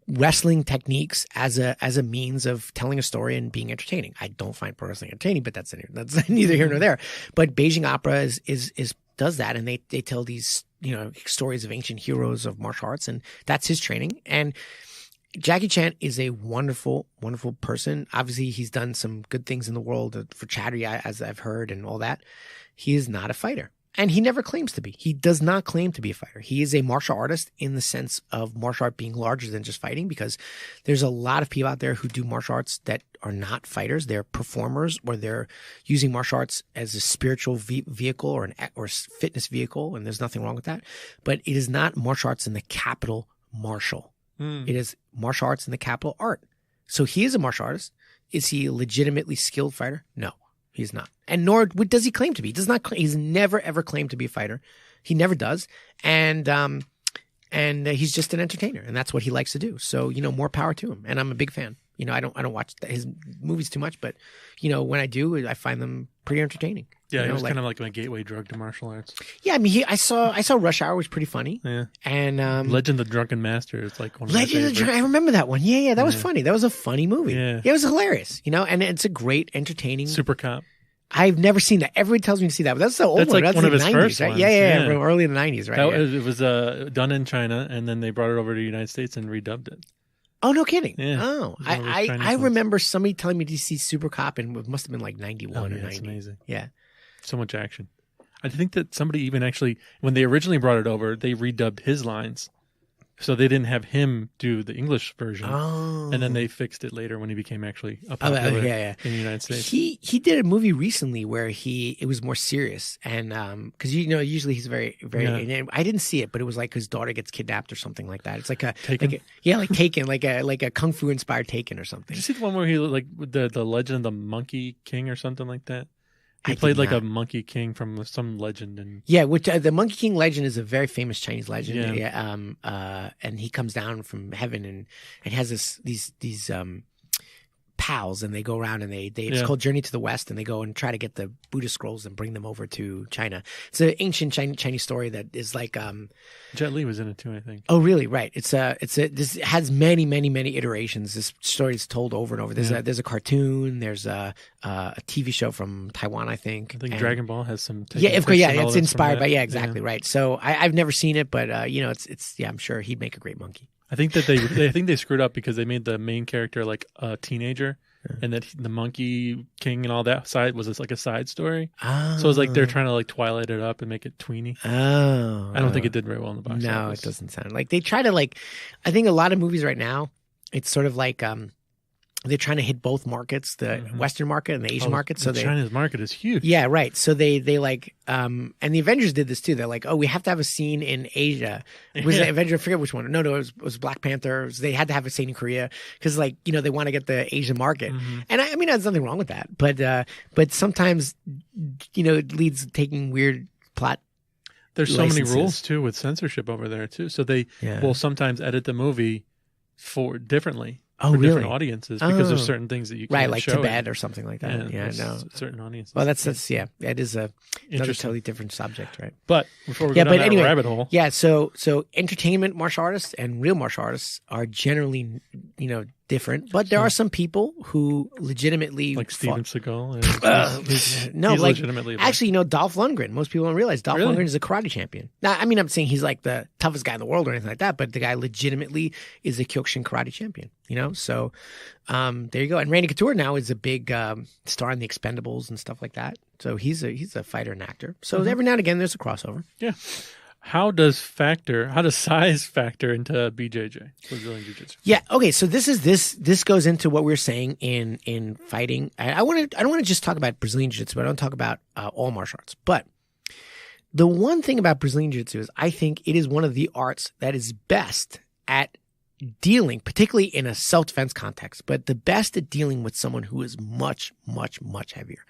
wrestling techniques as a means of telling a story and being entertaining. I don't find pro wrestling entertaining, but that's neither here nor there. But Beijing opera is does that, and they tell these stories of ancient heroes of martial arts, and that's his training. And Jackie Chan is a wonderful, wonderful person. Obviously, he's done some good things in the world for charity, as I've heard, and all that. He is not a fighter. And he never claims to be. He does not claim to be a fighter. He is a martial artist in the sense of martial art being larger than just fighting, because there's a lot of people out there who do martial arts that are not fighters. They're performers, or they're using martial arts as a spiritual vehicle or fitness vehicle, and there's nothing wrong with that. But it is not martial arts in the capital martial. It is martial arts in the capital art. So he is a martial artist. Is he a legitimately skilled fighter? No. He's not. And nor does he claim to be. He does not. He's never, ever claimed to be a fighter. He never does. And he's just an entertainer, and that's what he likes to do. So, more power to him. And I'm a big fan. I don't watch his movies too much, but, when I do, I find them pretty entertaining. Yeah, it was kind of like my gateway drug to martial arts. Yeah, I mean, I saw Rush Hour was pretty funny. Yeah. And Legend of the Drunken Master is like one of my Legend of the favorites. I remember that one. Yeah, that was funny. That was a funny movie. Yeah. It was hilarious. And it's a great, entertaining. Super Cop. I've never seen that. Everybody tells me to see that, but that's the old That's one. like That's one of the his 90s, first right? ones. Yeah, Yeah. from early in the 90s, right? It was done in China, and then they brought it over to the United States and redubbed it. Oh, no kidding. Yeah. Oh, It was one of those I Chinese ones. remember somebody telling me to see Super Cop, and it must have been like 91 or yeah, 90. it's amazing. Yeah. So much action. I think that somebody even actually, when they originally brought it over, they redubbed his lines So they didn't have him do the English version. Oh. And then they fixed it later when he became actually a popular in the United States. He did a movie recently where it was more serious, and because usually he's very and I didn't see it, but it was like his daughter gets kidnapped or something like that. It's like Taken? like Taken, like a kung fu inspired Taken or something. Did you see the one where he like the Legend of the Monkey King or something like that? He I played did like not. a Monkey King from some legend, and Yeah, which the Monkey King legend is a very famous Chinese legend. Yeah. And he comes down from heaven and has these pals, and they go around and it's called Journey to the West, and they go and try to get the Buddhist scrolls and bring them over to China. It's an ancient Chinese story that is like Jet Li was in it too, I think. Oh, really? Right. This has many iterations. This story is told over and over. There's a cartoon. There's a TV show from Taiwan, I think. I think Dragon Ball has some. It's inspired by exactly right. So I've never seen it, but it's I'm sure he'd make a great monkey. I think that they screwed up because they made the main character like a teenager, and that the Monkey King and all that side was like a side story. Oh. So it's like they're trying to like Twilight it up and make it tweeny. Oh. I don't think it did very well in the box No, office. it doesn't sound like they try to I think a lot of movies right now, it's sort of like they're trying to hit both markets, the Western market and the Asian market. So China's market is huge. Yeah, right. So they like and the Avengers did this too. They're like, oh, we have to have a scene in Asia. Was the Avenger? I forget which one. No, it was Black Panther. They had to have a scene in Korea because they want to get the Asian market. And I mean, there's nothing wrong with that. But sometimes it leads to taking weird plot. There's so licenses. many rules too with censorship over there too. So they will sometimes edit the movie for differently. Oh, for really? different audiences because there's certain things that you can't like show Tibet or something like that. Yeah, no. Certain audiences. Well, that's it is another Interesting. totally different subject, right? But before we go down that rabbit hole, so entertainment martial artists and real martial artists are generally different, but there are some people who legitimately like Steven Seagal. He's legitimately actually, Dolph Lundgren. Most people don't realize Dolph Lundgren is a karate champion. Now, I mean, I'm saying he's like the toughest guy in the world or anything like that, but the guy legitimately is a Kyokushin karate champion. So there you go. And Randy Couture now is a big star in the Expendables and stuff like that. So he's a fighter and actor. So every now and again, there's a crossover. Yeah. How does size factor into BJJ, Brazilian Jiu-Jitsu? Yeah. Okay. So this goes into what we were saying in fighting. I don't want to just talk about Brazilian Jiu-Jitsu, but I don't talk about all martial arts. But the one thing about Brazilian Jiu-Jitsu is I think it is one of the arts that is best at dealing, particularly in a self-defense context, but the best at dealing with someone who is much, much, much heavier.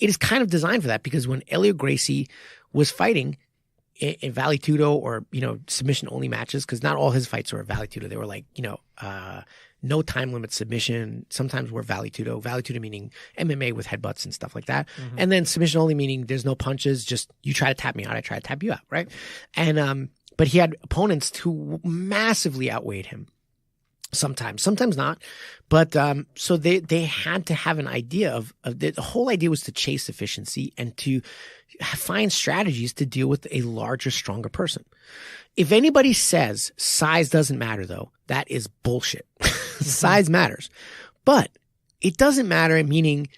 It is kind of designed for that because when Helio Gracie was fighting in Vale Tudo or, submission only matches, because not all his fights were Vale Tudo. They were like, no time limit submission. Sometimes were Vale Tudo. Vale Tudo meaning MMA with headbutts and stuff like that. And then submission only meaning there's no punches. Just you try to tap me out. I try to tap you out. Right. And, but he had opponents who massively outweighed him. Sometimes not. But, so they had to have an idea of the whole idea was to chase efficiency and to find strategies to deal with a larger, stronger person. If anybody says size doesn't matter though, that is bullshit. Size matters, but it doesn't matter. Meaning,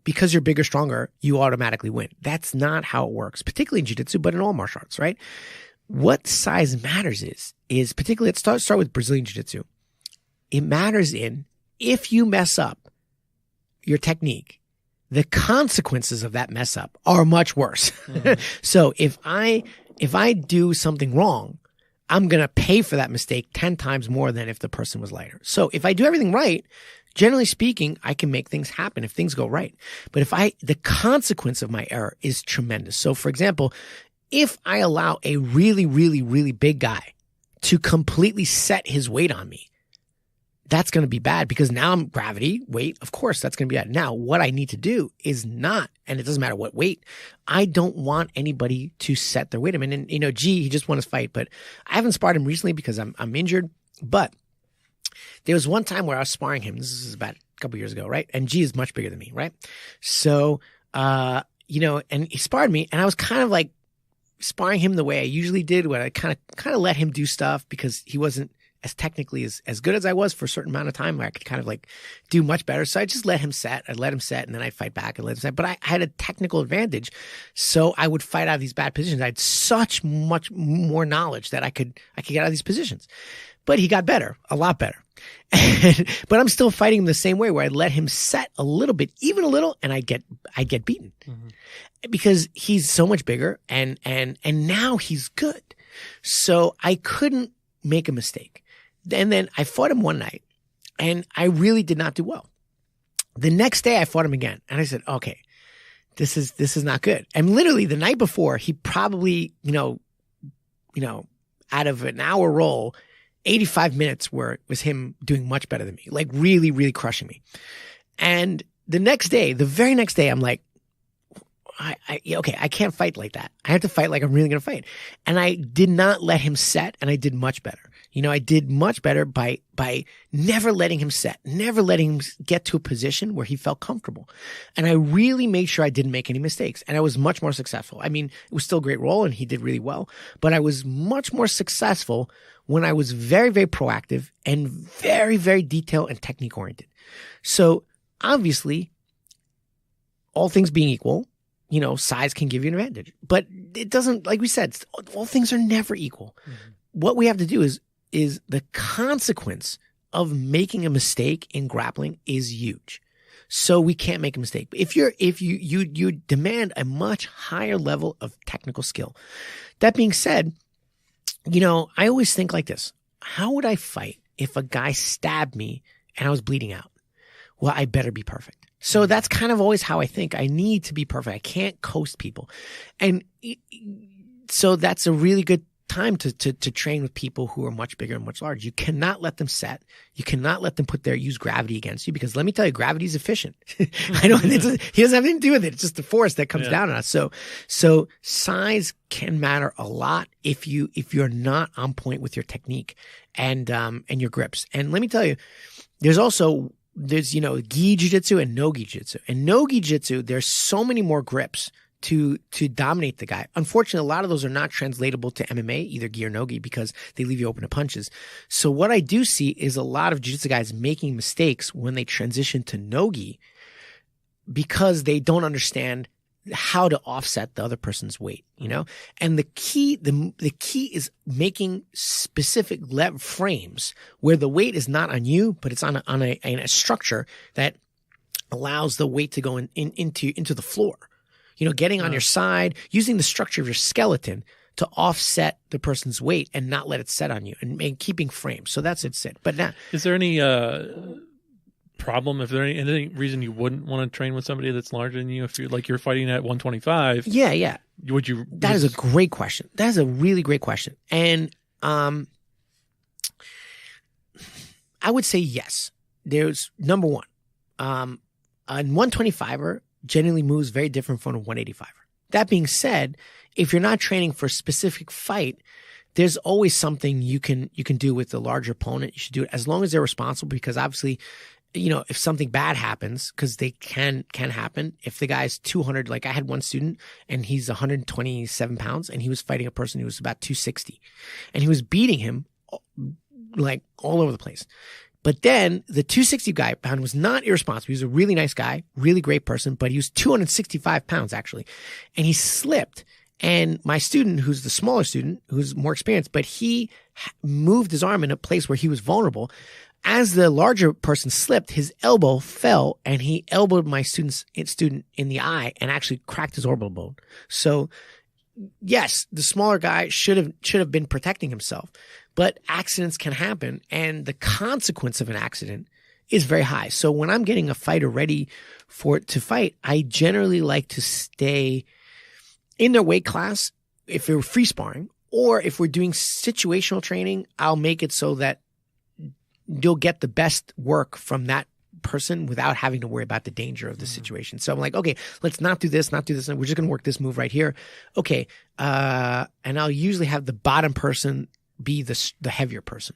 because you're bigger, stronger, you automatically win. That's not how it works, particularly in jiu-jitsu, but in all martial arts, right? What size matters is particularly, let's start with Brazilian jiu-jitsu. It matters if you mess up your technique, the consequences of that mess up are much worse. So if I do something wrong, I'm going to pay for that mistake 10 times more than if the person was lighter. So if I do everything right, generally speaking, I can make things happen if things go right. But the consequence of my error is tremendous. So for example, if I allow a really, really, really big guy to completely set his weight on me, that's going to be bad because now I'm gravity, weight. Of course, that's going to be bad. Now, what I need to do is not, and it doesn't matter what weight, I don't want anybody to set their weight. I mean, and, he just won his fight, but I haven't sparred him recently because I'm injured. But there was one time where I was sparring him. This is about a couple years ago, right? And G is much bigger than me, right? So, and he sparred me, and I was kind of like sparring him the way I usually did, where I kind of let him do stuff because he wasn't as technically as good as I was for a certain amount of time, where I could kind of like do much better. So I just let him set. I'd let him set, and then I'd fight back and let him set. But I had a technical advantage, so I would fight out of these bad positions. I had much more knowledge that I could get out of these positions. But he got better, a lot better. But I'm still fighting him the same way, where I let him set a little bit, even a little, and I'd get beaten because he's so much bigger, and now he's good. So I couldn't make a mistake. And then I fought him one night, and I really did not do well. The next day I fought him again, and I said, okay, this is not good. And literally the night before, he probably, out of an hour roll, 85 minutes was him doing much better than me, like really, really crushing me. And the very next day, I'm like, I can't fight like that. I have to fight like I'm really going to fight. And I did not let him set, and I did much better. I did much better by never letting him set, never letting him get to a position where he felt comfortable. And I really made sure I didn't make any mistakes. And I was much more successful. I mean, it was still a great role, and he did really well, but I was much more successful when I was very, very proactive and very, very detail and technique oriented. So obviously, all things being equal, size can give you an advantage, but it doesn't, like we said, all things are never equal. What we have to do is the consequence of making a mistake in grappling is huge. So we can't make a mistake. If you demand a much higher level of technical skill. That being said, I always think like this. How would I fight if a guy stabbed me and I was bleeding out? Well, I better be perfect. So that's kind of always how I think. I need to be perfect. I can't coast people. And so that's a really good time to train with people who are much bigger and much larger. You cannot let them set. You cannot let them use gravity against you, because let me tell you, gravity is efficient. He doesn't have anything to do with it. It's just the force that comes down on us. So size can matter a lot if you're not on point with your technique and your grips. And let me tell you, there's gi jiu-jitsu and no gi jiu-jitsu. And no gi jiu-jitsu, there's so many more grips to dominate the guy. Unfortunately, a lot of those are not translatable to MMA, either gi or no gi, because they leave you open to punches. So what I do see is a lot of jiu-jitsu guys making mistakes when they transition to no gi, because they don't understand how to offset the other person's weight, And the key is making specific frames where the weight is not on you, but it's on a structure that allows the weight to go into the floor. Getting on your side, using the structure of your skeleton to offset the person's weight and not let it set on you, and keeping frames. So that's it. But now, is there any problem? If there any reason you wouldn't want to train with somebody that's larger than you, if you're fighting at 125? Yeah. Would you? That is a great question. That is a really great question. And I would say yes. There's number one. A 125er generally moves very different from a 185er. That being said, if you're not training for a specific fight, there's always something you can do with the larger opponent. You should do it as long as they're responsible, because obviously, if something bad happens, because they can happen. If the guy's 200, like I had one student and he's 127 pounds and he was fighting a person who was about 260, and he was beating him like all over the place. But then the 260 guy pound was not irresponsible. He was a really nice guy, really great person, but he was 265 pounds actually. And he slipped. And my student, who's the smaller student, who's more experienced, but he moved his arm in a place where he was vulnerable. As the larger person slipped, his elbow fell and he elbowed my student in the eye and actually cracked his orbital bone. So yes, the smaller guy should have been protecting himself, but accidents can happen, and the consequence of an accident is very high. So when I'm getting a fighter ready to fight, I generally like to stay in their weight class if we're free sparring, or if we're doing situational training, I'll make it so that you'll get the best work from that person without having to worry about the danger of the situation. So I'm like, okay, let's not do this. And we're just going to work this move right here. Okay. And I'll usually have the bottom person be the heavier person,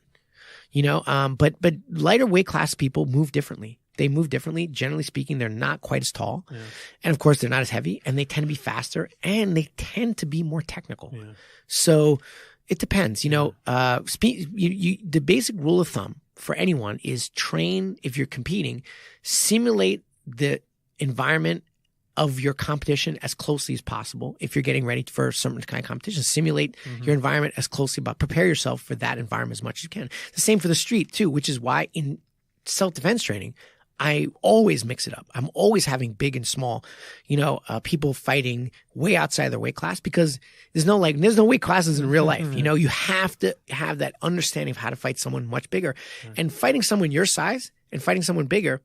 but lighter weight class people move differently. They move differently. Generally speaking, they're not quite as tall. Yeah. And of course, they're not as heavy, and they tend to be faster, and they tend to be more technical. Yeah. So It depends. The basic rule of thumb for anyone is train, if you're competing, simulate the environment of your competition as closely as possible. If you're getting ready for some kind of competition, simulate your environment as closely prepare yourself for that environment as much as you can. The same for the street too, which is why in self-defense training, I always mix it up. I'm always having big and small, people fighting way outside their weight class, because there's no weight classes in real life. You have to have that understanding of how to fight someone much bigger, and fighting someone your size and fighting someone bigger,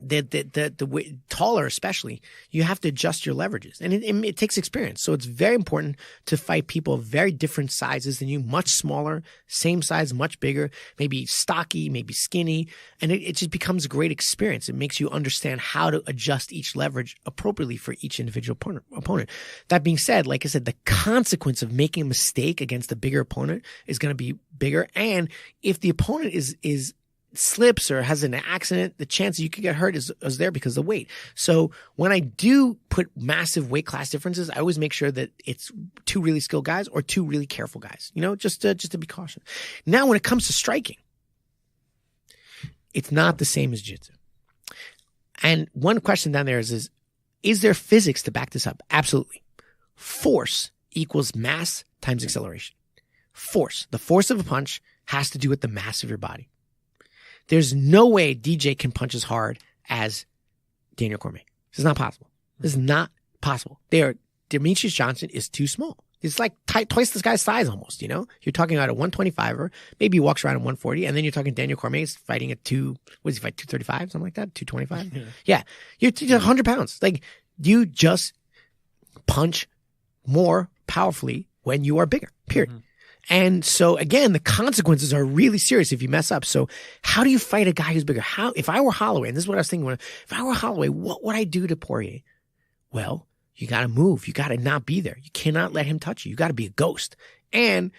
the taller especially, you have to adjust your leverages, and it takes experience. So it's very important to fight people of very different sizes than you, much smaller, same size, much bigger, maybe stocky, maybe skinny, and it just becomes a great experience. It makes you understand how to adjust each leverage appropriately for each individual opponent. That being said, like I said, the consequence of making a mistake against a bigger opponent is going to be bigger, and if the opponent is slips or has an accident, the chance that you could get hurt is there because of the weight. So when I do put massive weight class differences, I always make sure that it's two really skilled guys or two really careful guys, just to be cautious. Now, when it comes to striking, it's not the same as jiu-jitsu. And one question down there is there physics to back this up? Absolutely. Force equals mass times acceleration. Force, the force of a punch, has to do with the mass of your body. There's no way DJ can punch as hard as Daniel Cormier. This is not possible. This is not possible. Demetrius Johnson is too small. It's like twice this guy's size almost, You're talking about a 125er. Maybe he walks around at 140. And then you're talking Daniel Cormier is fighting at 235, something like that? 225? Yeah. You're 100 pounds. Like, you just punch more powerfully when you are bigger, period. And so again, the consequences are really serious if you mess up. So how do you fight a guy who's bigger? If I were Holloway, and this is what I was thinking, if I were Holloway, what would I do to Poirier? Well, you got to move. You got to not be there. You cannot let him touch you. You got to be a ghost. And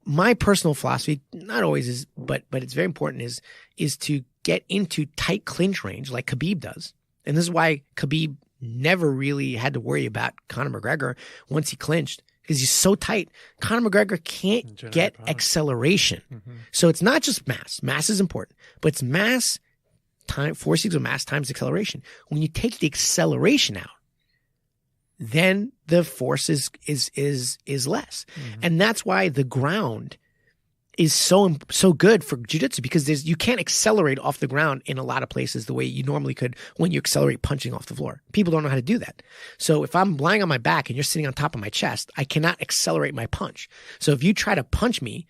my personal philosophy, not always is, but it's very important, is to get into tight clinch range like Khabib does. And this is why Khabib never really had to worry about Conor McGregor once he clinched, because he's so tight. Conor McGregor can't get acceleration. So it's not just mass. Mass is important, but it's mass force equals mass times acceleration. When you take the acceleration out, then the force is less. And that's why the ground is so good for jiu-jitsu, because you can't accelerate off the ground in a lot of places the way you normally could when you accelerate punching off the floor. People don't know how to do that. So if I'm lying on my back and you're sitting on top of my chest, I cannot accelerate my punch. So if you try to punch me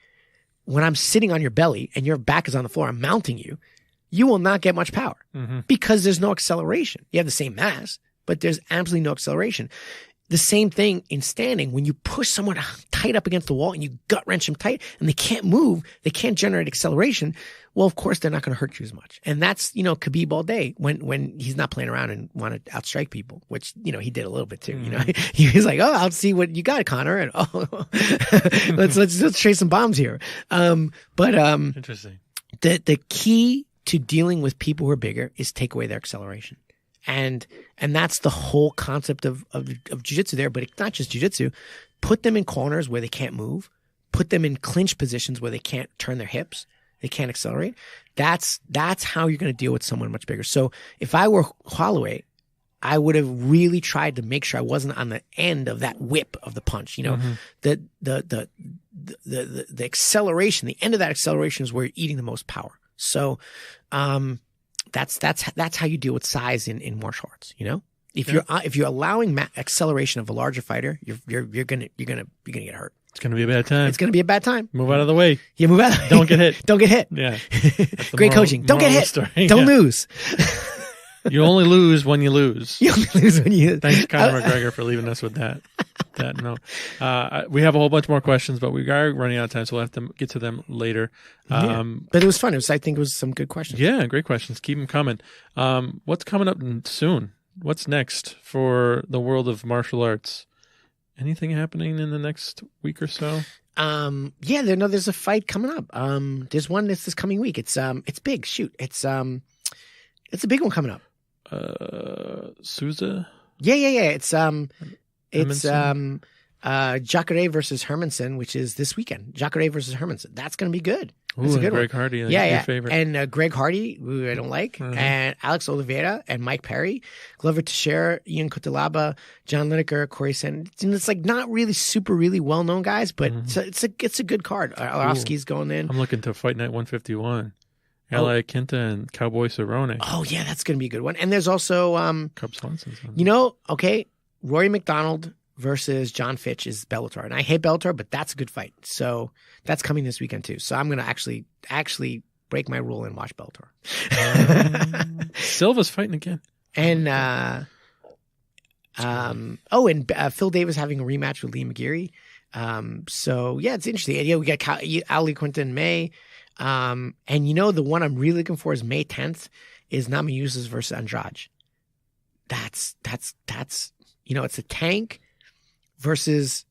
when I'm sitting on your belly and your back is on the floor, I'm mounting you, you will not get much power because there's no acceleration. You have the same mass, but there's absolutely no acceleration. The same thing in standing. When you push someone tight up against the wall and you gut wrench them tight and they can't move, they can't generate acceleration. Well, of course, they're not going to hurt you as much. And that's, Khabib all day when he's not playing around and want to outstrike people, which, he did a little bit too. He was like, oh, I'll see what you got, Connor. And let's trade some bombs here. Interesting. The key to dealing with people who are bigger is take away their acceleration. And that's the whole concept of jiu-jitsu there, but it's not just jiu-jitsu. Put them in corners where they can't move. Put them in clinch positions where they can't turn their hips. They can't accelerate. That's how you're going to deal with someone much bigger. So if I were Holloway, I would have really tried to make sure I wasn't on the end of that whip of the punch. The acceleration, the end of that acceleration is where you're eating the most power. So, that's how you deal with size in martial arts. If you're allowing acceleration of a larger fighter, you're gonna get hurt. It's gonna be a bad time. It's gonna be a bad time. Move out of the way. Yeah, move out. Don't get hit. Don't get hit. Yeah. Great coaching. Don't get hit. Don't lose. You only lose when you lose. You only lose when you lose. Thanks, Conor McGregor, for leaving us with that. No. We have a whole bunch more questions, but we are running out of time, so we'll have to get to them later. But it was fun. I think it was some good questions. Yeah, great questions. Keep them coming. What's coming up soon? What's next for the world of martial arts? Anything happening in the next week or so? There's a fight coming up. There's one this coming week. It's big. Shoot. It's a big one coming up. Souza? Yeah. It's Jacare versus Hermanson, which is this weekend. Jacare versus Hermanson. That's going to be good. That's Ooh, a good Greg one. Hardy, Your favorite. And Greg Hardy, who I don't like, and Alex Oliveira and Mike Perry, Glover Teixeira, Ian Cutelaba, John Lineker, Corey Sanders. It's like not really super, really well-known guys, but it's a good card. Arlovsky's going in. I'm looking to Fight Night 151. L.A. Quinta and Cowboy Cerrone. Oh, yeah, that's going to be a good one. And there's also, Cub Swanson's on. you know, okay, Rory McDonald versus John Fitch is Bellator. And I hate Bellator, but that's a good fight. So that's coming this weekend too. So I'm going to actually break my rule and watch Bellator. Silva's fighting again. And, Phil Davis having a rematch with Lee McGeary. So yeah, it's interesting. And, we got Ali Quinton in May. And the one I'm really looking for is May 10th is Namajunas versus Andrade. That's it's a tank versus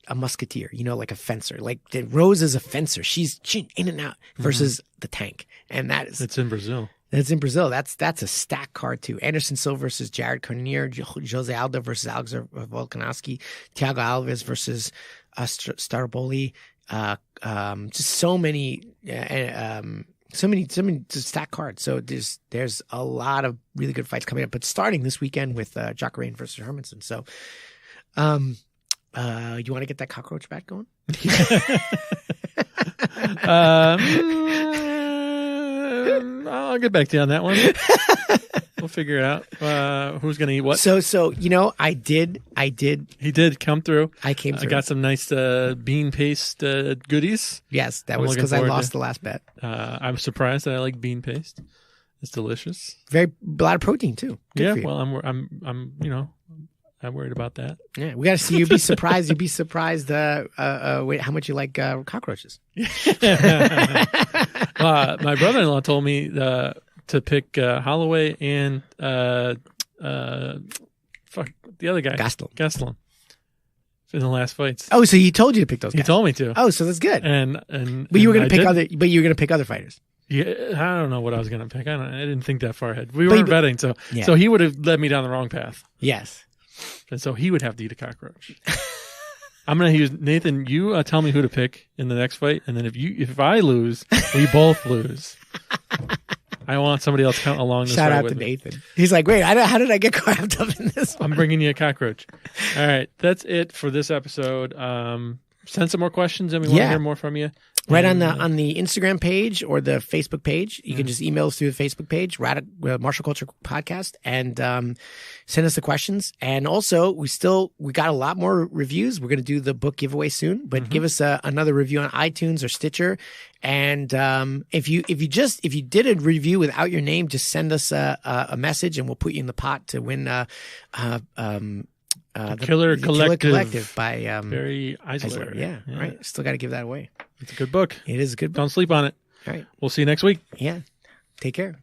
a musketeer, like a fencer. Like Rose is a fencer. She's in and out versus the tank. And it's in Brazil. That's in Brazil. That's a stack card too. Anderson Silva versus Jared Cannonier, Jose Aldo versus Alexander Volkanovski, Thiago Alves versus Staroboli. Just so many stack cards. So there's a lot of really good fights coming up, but starting this weekend with Jacare versus Hermanson. So, you want to get that cockroach bat going? I'll get back to you on that one. We'll figure it out. Who's going to eat what? So I did. He did come through. I came through. I got some nice bean paste goodies. Yes, that was because I lost the last bet. I'm surprised that I like bean paste. It's delicious. A lot of protein too. Good for you. Well, I'm worried about that. Yeah, we got to see. You'd be surprised. You'd be surprised how much you like cockroaches. My brother-in-law told me to pick Holloway and the other guy, Gastelum, in the last fights. Oh, so he told you to pick those guys. He told me to. Oh, so that's good. But you were going to pick other fighters. Yeah, I don't know what I was going to pick. I didn't think that far ahead. We weren't betting, so he would have led me down the wrong path. Yes. And so he would have to eat a cockroach. I'm going to use Nathan. You tell me who to pick in the next fight, and then if I lose, we both lose. I want somebody else come along. Shout out to Nathan. He's like, wait, how did I get caught up in this one? I'm bringing you a cockroach. All right, that's it for this episode. Send some more questions, and we want to hear more from you. Right on the Instagram page or the Facebook page. You can just email us through the Facebook page, Martial Culture Podcast, and send us the questions. And also, we got a lot more reviews. We're going to do the book giveaway soon, but give us another review on iTunes or Stitcher. And if you did a review without your name, just send us a message, and we'll put you in the pot to win the Killer Collective by Barry Eisler. Yeah, right. Still got to give that away. It's a good book. It is a good book. Don't sleep on it. All right. We'll see you next week. Yeah. Take care.